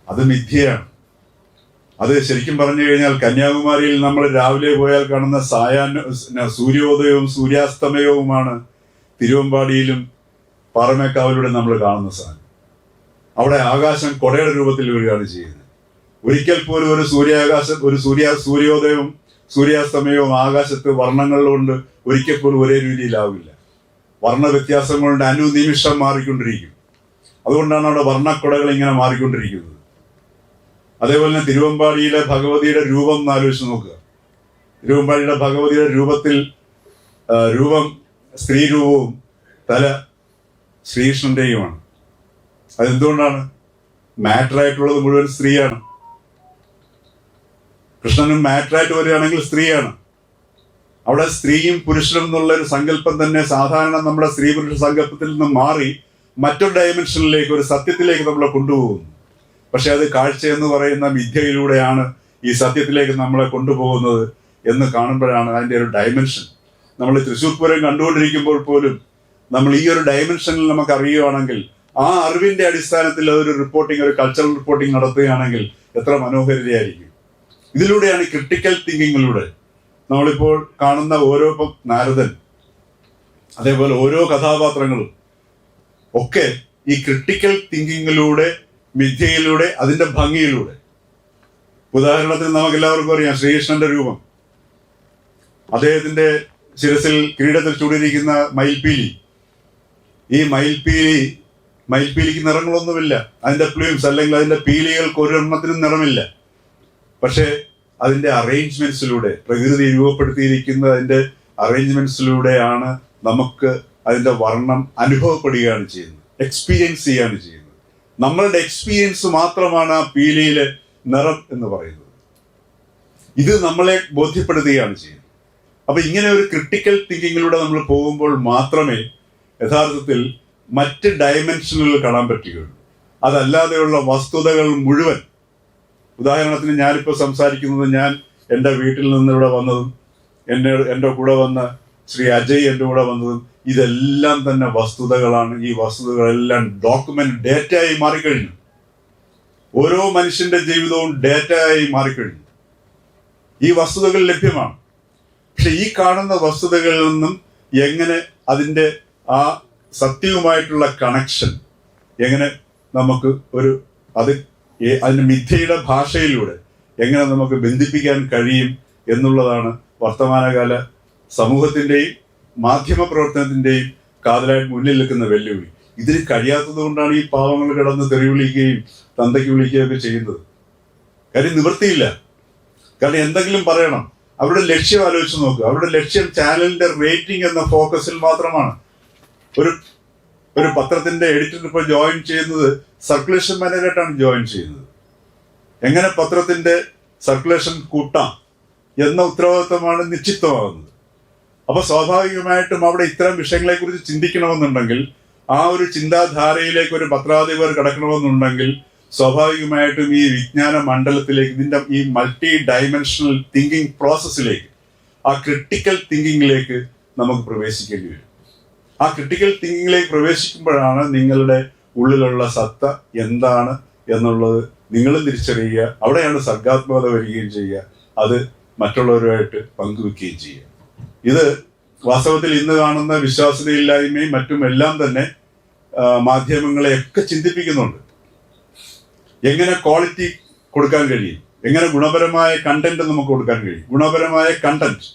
അത് മിഥ്യയാണ്. അത് ശരിക്കും പറഞ്ഞു കഴിഞ്ഞാൽ കന്യാകുമാരിയിൽ നമ്മൾ രാവിലെ പോയാൽ കാണുന്ന സൂര്യോദയവും സൂര്യാസ്തമയവുമാണ് തിരുവമ്പാടിയിലും പാറമേക്കാവിലൂടെ നമ്മൾ കാണുന്ന സാധനം. അവിടെ ആകാശം കൊടയുടെ രൂപത്തിൽ വരികയാണ് ചെയ്യുന്നത്. ഒരിക്കൽ പോലും ഒരു സൂര്യോദയവും സൂര്യാസ്തമയവും ആകാശത്ത് വർണ്ണങ്ങൾ കൊണ്ട് ഒരിക്കൽ പോലും ഒരേ രീതിയിലാവില്ല. വർണ്ണ വ്യത്യാസം കൊണ്ട് അനുനിമിഷം മാറിക്കൊണ്ടിരിക്കും. അതുകൊണ്ടാണ് അവിടെ വർണ്ണക്കൊടകൾ ഇങ്ങനെ മാറിക്കൊണ്ടിരിക്കുന്നത്. അതേപോലെ തന്നെ തിരുവമ്പാടിയിലെ ഭഗവതിയുടെ രൂപം എന്ന് ആലോചിച്ച് നോക്കുക. തിരുവമ്പാടിയുടെ ഭഗവതിയുടെ രൂപം സ്ത്രീ രൂപവും തല ശ്രീകൃഷ്ണന്റെയുമാണ്. അതെന്തുകൊണ്ടാണ്? മാറ്ററായിട്ടുള്ളത് മുഴുവൻ സ്ത്രീയാണ്. കൃഷ്ണനും മാറ്ററായിട്ട് വരികയാണെങ്കിൽ സ്ത്രീയാണ്. അവിടെ സ്ത്രീയും പുരുഷനും എന്നുള്ള ഒരു സങ്കല്പം തന്നെ സാധാരണ നമ്മുടെ സ്ത്രീ പുരുഷ സങ്കല്പത്തിൽ നിന്ന് മാറി മറ്റൊരു ഡയമെൻഷനിലേക്ക്, ഒരു സത്യത്തിലേക്ക് നമ്മളെ കൊണ്ടുപോകുന്നു. പക്ഷെ അത് കാഴ്ച എന്ന് പറയുന്ന മിഥ്യയിലൂടെയാണ് ഈ സത്യത്തിലേക്ക് നമ്മളെ കൊണ്ടുപോകുന്നത് എന്ന് കാണുമ്പോഴാണ് അതിൻ്റെ ഒരു ഡയമെൻഷൻ. നമ്മൾ തൃശ്ശൂർ പൂരം കണ്ടുകൊണ്ടിരിക്കുമ്പോൾ പോലും നമ്മൾ ഈ ഒരു ഡയമെൻഷനിൽ നമുക്ക് അറിയുകയാണെങ്കിൽ, ആ അറിവിന്റെ അടിസ്ഥാനത്തിൽ അതൊരു റിപ്പോർട്ടിംഗ്, ഒരു കൾച്ചറൽ റിപ്പോർട്ടിംഗ് നടത്തുകയാണെങ്കിൽ എത്ര മനോഹരതയായിരിക്കും. ഇതിലൂടെയാണ് ക്രിട്ടിക്കൽ തിങ്കിങ്ങിലൂടെ നമ്മളിപ്പോൾ കാണുന്ന ഓരോ നാരദൻ, അതേപോലെ ഓരോ കഥാപാത്രങ്ങളും ഒക്കെ ഈ ക്രിട്ടിക്കൽ തിങ്കിങ്ങിലൂടെ, മിഥ്യയിലൂടെ, അതിന്റെ ഭംഗിയിലൂടെ. ഉദാഹരണത്തിന് നമുക്ക് എല്ലാവർക്കും അറിയാം ശ്രീകൃഷ്ണന്റെ രൂപം, അദ്ദേഹത്തിന്റെ ശിരസിൽ കിരീടത്തിൽ ചൂടിയിരിക്കുന്ന മയിൽപീലി. ഈ മയിൽപീലിക്ക് നിറങ്ങളൊന്നുമില്ല, അതിന്റെ പ്ലൂംസ് അല്ലെങ്കിൽ അതിന്റെ പീലികൾക്ക് ഒരെണ്ണത്തിനും നിറമില്ല. പക്ഷെ അതിന്റെ അറേഞ്ച്മെന്റ്സിലൂടെ, പ്രകൃതി രൂപപ്പെടുത്തിയിരിക്കുന്ന അതിന്റെ അറേഞ്ച്മെന്റ്സിലൂടെയാണ് നമുക്ക് അതിന്റെ വർണ്ണം അനുഭവപ്പെടുകയാണ് ചെയ്യുന്നത്, എക്സ്പീരിയൻസ് ചെയ്യാണ് ചെയ്യുന്നത്. നമ്മളുടെ എക്സ്പീരിയൻസ് മാത്രമാണ് ആ പീലിയിലെ നിറം എന്ന് പറയുന്നത്. ഇത് നമ്മളെ ബോധ്യപ്പെടുത്തുകയാണ് ചെയ്യുന്നത്. അപ്പൊ ഇങ്ങനെ ഒരു ക്രിട്ടിക്കൽ തിങ്കിങ്ങിലൂടെ നമ്മൾ പോകുമ്പോൾ മാത്രമേ യഥാർത്ഥത്തിൽ മറ്റ് ഡയമെൻഷനുകൾ കാണാൻ പറ്റുകയുള്ളൂ. അതല്ലാതെയുള്ള വസ്തുതകൾ മുഴുവൻ, ഉദാഹരണത്തിന് ഞാനിപ്പോൾ സംസാരിക്കുന്നത്, ഞാൻ എൻ്റെ വീട്ടിൽ നിന്ന് ഇവിടെ വന്നതും എൻ്റെ കൂടെ വന്ന ശ്രീ അജയ് എൻ്റെ കൂടെ വന്നതും ഇതെല്ലാം തന്നെ വസ്തുതകളാണ്. ഈ വസ്തുതകളെല്ലാം ഡേറ്റയായി മാറിക്കഴിഞ്ഞു. ഓരോ മനുഷ്യന്റെ ജീവിതവും ഡേറ്റയായി മാറിക്കഴിഞ്ഞു. ഈ വസ്തുതകൾ ലഭ്യമാണ്. പക്ഷെ ഈ കാണുന്ന വസ്തുതകളിൽ നിന്നും എങ്ങനെ അതിൻ്റെ ആ സത്യവുമായിട്ടുള്ള കണക്ഷൻ എങ്ങനെ നമുക്ക് അതിന് മിഥ്യയുടെ ഭാഷയിലൂടെ എങ്ങനെ നമുക്ക് ബന്ധിപ്പിക്കാൻ കഴിയും എന്നുള്ളതാണ് വർത്തമാനകാല സമൂഹത്തിൻ്റെയും മാധ്യമ പ്രവർത്തനത്തിൻ്റെയും കാതലായിട്ട് മുന്നിൽ നിൽക്കുന്ന വെല്ലുവിളി. ഇതിന് കഴിയാത്തത് കൊണ്ടാണ് ഈ പാവങ്ങൾ കിടന്ന് തെറി വിളിക്കുകയും തന്തയ്ക്ക് വിളിക്കുകയൊക്കെ ചെയ്യുന്നത്. കാര്യം നിവൃത്തിയില്ല. കാരണം എന്തെങ്കിലും പറയണം. അവരുടെ ലക്ഷ്യം ആലോചിച്ച് നോക്കുക. അവരുടെ ലക്ഷ്യം ചാനലിന്റെ റേറ്റിംഗ് എന്ന ഫോക്കസിൽ മാത്രമാണ്. ഒരു പത്രത്തിന്റെ എഡിറ്റർ ഇപ്പോൾ ജോയിൻ ചെയ്യുന്നത് സർക്കുലേഷൻ മാനേജറായിട്ടാണ് ജോയിൻ ചെയ്യുന്നത്. എങ്ങനെ പത്രത്തിന്റെ സർക്കുലേഷൻ കൂട്ടാം എന്ന ഉത്തരവാദിത്വമാണ് നിശ്ചിതമാകുന്നത്. അപ്പൊ സ്വാഭാവികമായിട്ടും അവിടെ ഇത്തരം വിഷയങ്ങളെ കുറിച്ച് ചിന്തിക്കണമെന്നുണ്ടെങ്കിൽ, ആ ഒരു ചിന്താധാരയിലേക്ക് ഒരു പത്രാധിപർ കടക്കണമെന്നുണ്ടെങ്കിൽ സ്വാഭാവികമായിട്ടും ഈ വിജ്ഞാന മണ്ഡലത്തിലേക്ക്, ഇതിന്റെ ഈ മൾട്ടി ഡയമെൻഷണൽ തിങ്കിങ് പ്രോസസ്സിലേക്ക്, ആ ക്രിട്ടിക്കൽ തിങ്കിങ്ങിലേക്ക് നമുക്ക് പ്രവേശിക്കേണ്ടി വരും. ആ ക്രിട്ടിക്കൽ തിങ്കിങ്ങിലേക്ക് പ്രവേശിക്കുമ്പോഴാണ് നിങ്ങളുടെ ഉള്ളിലുള്ള സത്ത എന്താണ് എന്നുള്ളത് നിങ്ങളും തിരിച്ചറിയുക. അവിടെയാണ് സർഗാത്മകത വരികയും ചെയ്യുക. അത് മറ്റുള്ളവരുമായിട്ട് പങ്കുവെക്കുകയും ചെയ്യുക. ഇത് വാസ്തവത്തിൽ ഇന്ന് കാണുന്ന വിശ്വാസ്യതയില്ലായ്മയും മറ്റും എല്ലാം തന്നെ മാധ്യമങ്ങളെയൊക്കെ ചിന്തിപ്പിക്കുന്നുണ്ട്. എങ്ങനെ ക്വാളിറ്റി കൊടുക്കാൻ കഴിയും, എങ്ങനെ ഗുണപരമായ കണ്ടന്റ് നമുക്ക് കൊടുക്കാൻ കഴിയും. ഗുണപരമായ കണ്ടന്റ്,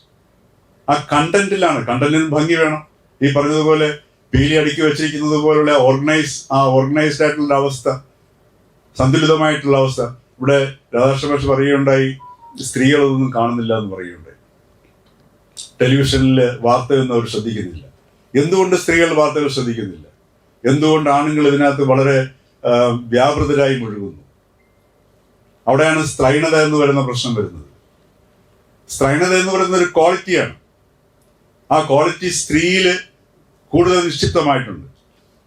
ആ കണ്ടന്റിലാണ്. കണ്ടന്റിന് ഭംഗി വേണം. ഈ പറഞ്ഞതുപോലെ പീലി അടുക്കി വെച്ചിരിക്കുന്നത് പോലുള്ള ഓർഗനൈസ്ഡ് ആയിട്ടുള്ള അവസ്ഥ, സന്തുലിതമായിട്ടുള്ള അവസ്ഥ. ഇവിടെ രാധാകൃഷ്ണ പറയുകയുണ്ടായി, സ്ത്രീകളൊന്നും കാണുന്നില്ല എന്ന് പറയുകയുണ്ടായി. ടെലിവിഷനിൽ വാർത്തയൊന്നും അവർ ശ്രദ്ധിക്കുന്നില്ല. എന്തുകൊണ്ട് സ്ത്രീകൾ വാർത്തകൾ ശ്രദ്ധിക്കുന്നില്ല? എന്തുകൊണ്ട് ആണുങ്ങൾ ഇതിനകത്ത് വളരെ വ്യാപൃതരായി മുഴുകുന്നു? അവിടെയാണ് സ്ത്രൈണത എന്ന് പറയുന്ന പ്രശ്നം വരുന്നത്. സ്ത്രൈണത എന്ന് പറയുന്ന ഒരു ക്വാളിറ്റിയാണ്. ആ ക്വാളിറ്റി സ്ത്രീയിൽ കൂടുതൽ നിക്ഷിപ്തമായിട്ടുണ്ട്.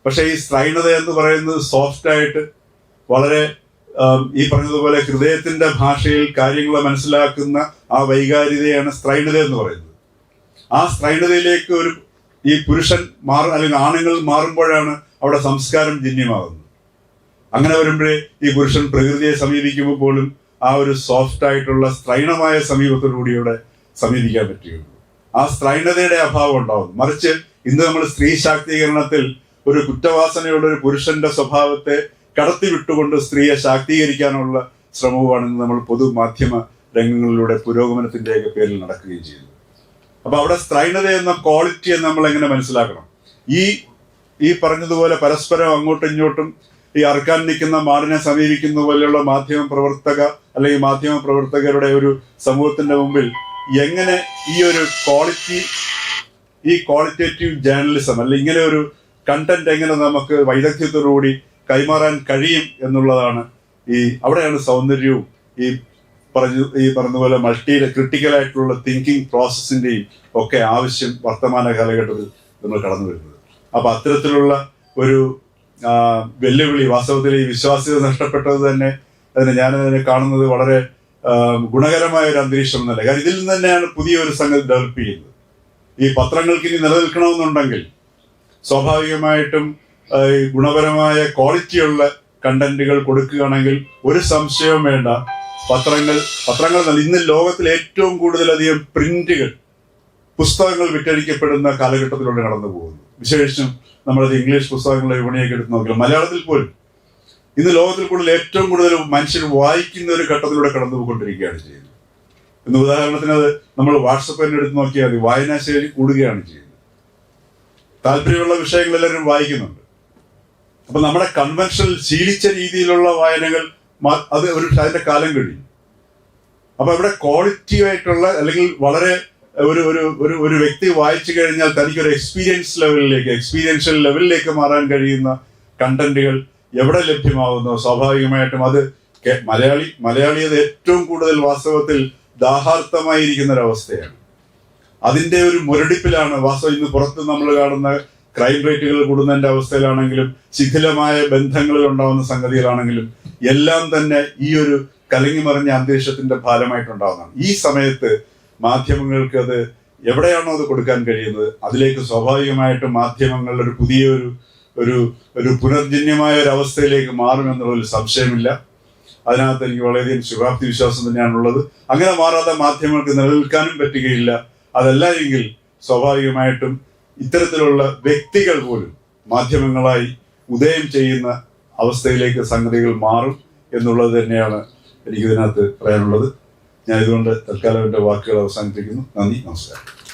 പക്ഷെ ഈ സ്ത്രൈണത എന്ന് പറയുന്നത് സോഫ്റ്റ് ആയിട്ട് വളരെ ഈ പറഞ്ഞതുപോലെ ഹൃദയത്തിന്റെ ഭാഷയിൽ കാര്യങ്ങളെ മനസ്സിലാക്കുന്ന ആ വൈകാരികതയാണ് സ്ത്രൈണത എന്ന് പറയുന്നത്. ആ സ്ത്രൈണതയിലേക്ക് ഈ പുരുഷൻ അല്ലെങ്കിൽ ആണുങ്ങൾ മാറുമ്പോഴാണ് അവിടെ സംസ്കാരം ജന്യമാകുന്നത്. അങ്ങനെ വരുമ്പോഴേ ഈ പുരുഷൻ പ്രകൃതിയെ സമീപിക്കുമ്പോൾ പോലും ആ ഒരു സോഫ്റ്റ് ആയിട്ടുള്ള സ്ത്രൈണമായ സമീപത്തോടുകൂടി അവിടെ സമീപിക്കാൻ പറ്റുകയുള്ളൂ. ആ സ്ത്രൈണതയുടെ അഭാവം ഉണ്ടാവും. മറിച്ച് ഇന്ന് നമ്മൾ സ്ത്രീ ശാക്തീകരണത്തിൽ ഒരു കുറ്റവാസനയുള്ള ഒരു പുരുഷന്റെ സ്വഭാവത്തെ കടത്തിവിട്ടുകൊണ്ട് സ്ത്രീയെ ശാക്തീകരിക്കാനുള്ള ശ്രമവുമാണ് ഇന്ന് നമ്മൾ പൊതുമാധ്യമ രംഗങ്ങളിലൂടെ പുരോഗമനത്തിന്റെയൊക്കെ പേരിൽ നടക്കുകയും ചെയ്യുന്നത്. അപ്പൊ അവിടെ സ്ത്രൈണത എന്ന ക്വാളിറ്റിയെ നമ്മൾ എങ്ങനെ മനസ്സിലാക്കണം? ഈ പറഞ്ഞതുപോലെ പരസ്പരം അങ്ങോട്ടും ഇങ്ങോട്ടും ഈ അറക്കാൻ നിൽക്കുന്ന മാറിനെ സമീപിക്കുന്ന പോലെയുള്ള മാധ്യമ പ്രവർത്തകരുടെ ഒരു സമൂഹത്തിന്റെ മുമ്പിൽ എങ്ങനെ ഈ ഒരു ക്വാളിറ്റേറ്റീവ് ജേർണലിസം അല്ലെങ്കിൽ ഇങ്ങനെ ഒരു കണ്ടന്റ് എങ്ങനെ നമുക്ക് വൈദഗ്ധ്യത്തോടുകൂടി കൈമാറാൻ കഴിയും എന്നുള്ളതാണ് അവിടെയാണ് സൗന്ദര്യവും ഈ പറഞ്ഞതുപോലെ ക്രിട്ടിക്കലായിട്ടുള്ള തിങ്കിങ് പ്രോസസ്സിന്റെയും ഒക്കെ ആവശ്യം വർത്തമാന കാലഘട്ടത്തിൽ നമ്മൾ കടന്നു വരുന്നത്. അപ്പൊ അത്തരത്തിലുള്ള ഒരു വെല്ലുവിളി, വാസ്തവത്തിൽ ഈ വിശ്വാസ്യത നഷ്ടപ്പെട്ടത് തന്നെ ഞാനതിനെ കാണുന്നത് വളരെ ഗുണകരമായ ഒരു അന്തരീക്ഷം എന്നല്ല. കാരണം ഇതിൽ നിന്ന് തന്നെയാണ് പുതിയൊരു സംഗതി ഡെവലപ്പ് ചെയ്യുന്നത്. ഈ പത്രങ്ങൾക്ക് ഇനി നിലനിൽക്കണമെന്നുണ്ടെങ്കിൽ സ്വാഭാവികമായിട്ടും ഗുണപരമായ ക്വാളിറ്റിയുള്ള കണ്ടന്റുകൾ കൊടുക്കുകയാണെങ്കിൽ ഒരു സംശയവും വേണ്ട, പത്രങ്ങൾ ഇന്ന് ലോകത്തിൽ ഏറ്റവും കൂടുതലധികം പുസ്തകങ്ങൾ വിറ്റഴിക്കപ്പെടുന്ന കാലഘട്ടത്തിലൂടെ കടന്നു പോകുന്നു. വിശേഷിച്ചും നമ്മളത് ഇംഗ്ലീഷ് പുസ്തകങ്ങളുടെ വിപണിയൊക്കെ എടുത്ത് നോക്കിയാൽ മലയാളത്തിൽ പോലും ഇന്ന് ലോകത്തിൽ കൂടുതൽ ഏറ്റവും കൂടുതൽ മനുഷ്യർ വായിക്കുന്ന ഒരു ഘട്ടത്തിലൂടെ കടന്നു പോയിക്കൊണ്ടിരിക്കുകയാണ് ചെയ്യുന്നത്. ഇന്ന് ഉദാഹരണത്തിന് അത് നമ്മൾ വാട്സപ്പ് തന്നെ എടുത്ത് നോക്കിയാൽ മതി. വായനാശൈലി കൂടുകയാണ് ചെയ്യുന്നത്. താല്പര്യമുള്ള വിഷയങ്ങൾ എല്ലാവരും വായിക്കുന്നുണ്ട്. അപ്പൊ നമ്മുടെ കൺവെൻഷണൽ ശീലിച്ച രീതിയിലുള്ള വായനകൾ അതിന്റെ കാലം കഴിഞ്ഞു. അപ്പൊ ഇവിടെ ക്വാളിറ്റി ആയിട്ടുള്ള അല്ലെങ്കിൽ വളരെ ഒരു വ്യക്തി വായിച്ചു കഴിഞ്ഞാൽ തനിക്കൊരു എക്സ്പീരിയൻഷ്യൽ ലെവലിലേക്ക് മാറാൻ കഴിയുന്ന കണ്ടന്റുകൾ എവിടെ ലഭ്യമാവുന്നോ സ്വാഭാവികമായിട്ടും അത് മലയാളി അത് ഏറ്റവും കൂടുതൽ വാസ്തവത്തിൽ ദാഹാർത്ഥമായിരിക്കുന്ന ഒരവസ്ഥയാണ്. അതിന്റെ ഒരു മുരടിപ്പിലാണ് വാസ്തവം ഇന്ന് പുറത്ത് നമ്മൾ കാണുന്ന ക്രൈം റേറ്റുകൾ കൂടുന്നതിന്റെ അവസ്ഥയിലാണെങ്കിലും ശിഥിലമായ ബന്ധങ്ങളിൽ ഉണ്ടാവുന്ന സംഗതികളാണെങ്കിലും എല്ലാം തന്നെ ഈ ഒരു കലങ്ങിമറിഞ്ഞ അന്തരീക്ഷത്തിന്റെ ഫലമായിട്ടുണ്ടാവുന്നതാണ്. ഈ സമയത്ത് മാധ്യമങ്ങൾക്ക് അത് എവിടെയാണോ അത് കൊടുക്കാൻ കഴിയുന്നത് അതിലേക്ക് സ്വാഭാവികമായിട്ടും മാധ്യമങ്ങൾ ഒരു പുതിയ ഒരു പുനർജന്യമായ ഒരു അവസ്ഥയിലേക്ക് മാറുമെന്നുള്ളതിൽ സംശയമില്ല. അതിനകത്ത് എനിക്ക് വളരെയധികം ശുഭാപ്തി വിശ്വാസം തന്നെയാണുള്ളത്. അങ്ങനെ മാറാതെ മാധ്യമങ്ങൾക്ക് നിലനിൽക്കാനും പറ്റുകയില്ല. അതല്ല എങ്കിൽ സ്വാഭാവികമായിട്ടും ഇത്തരത്തിലുള്ള വ്യക്തികൾ പോലും മാധ്യമങ്ങളായി ഉദയം ചെയ്യുന്ന അവസ്ഥയിലേക്ക് സംഗതികൾ മാറും എന്നുള്ളത് തന്നെയാണ് എനിക്കിതിനകത്ത് പറയാനുള്ളത്. ഞാൻ ഇതുകൊണ്ട് തൽക്കാലം എൻ്റെ വാക്കുകൾ അവസാനിപ്പിക്കുന്നു. നന്ദി, നമസ്കാരം.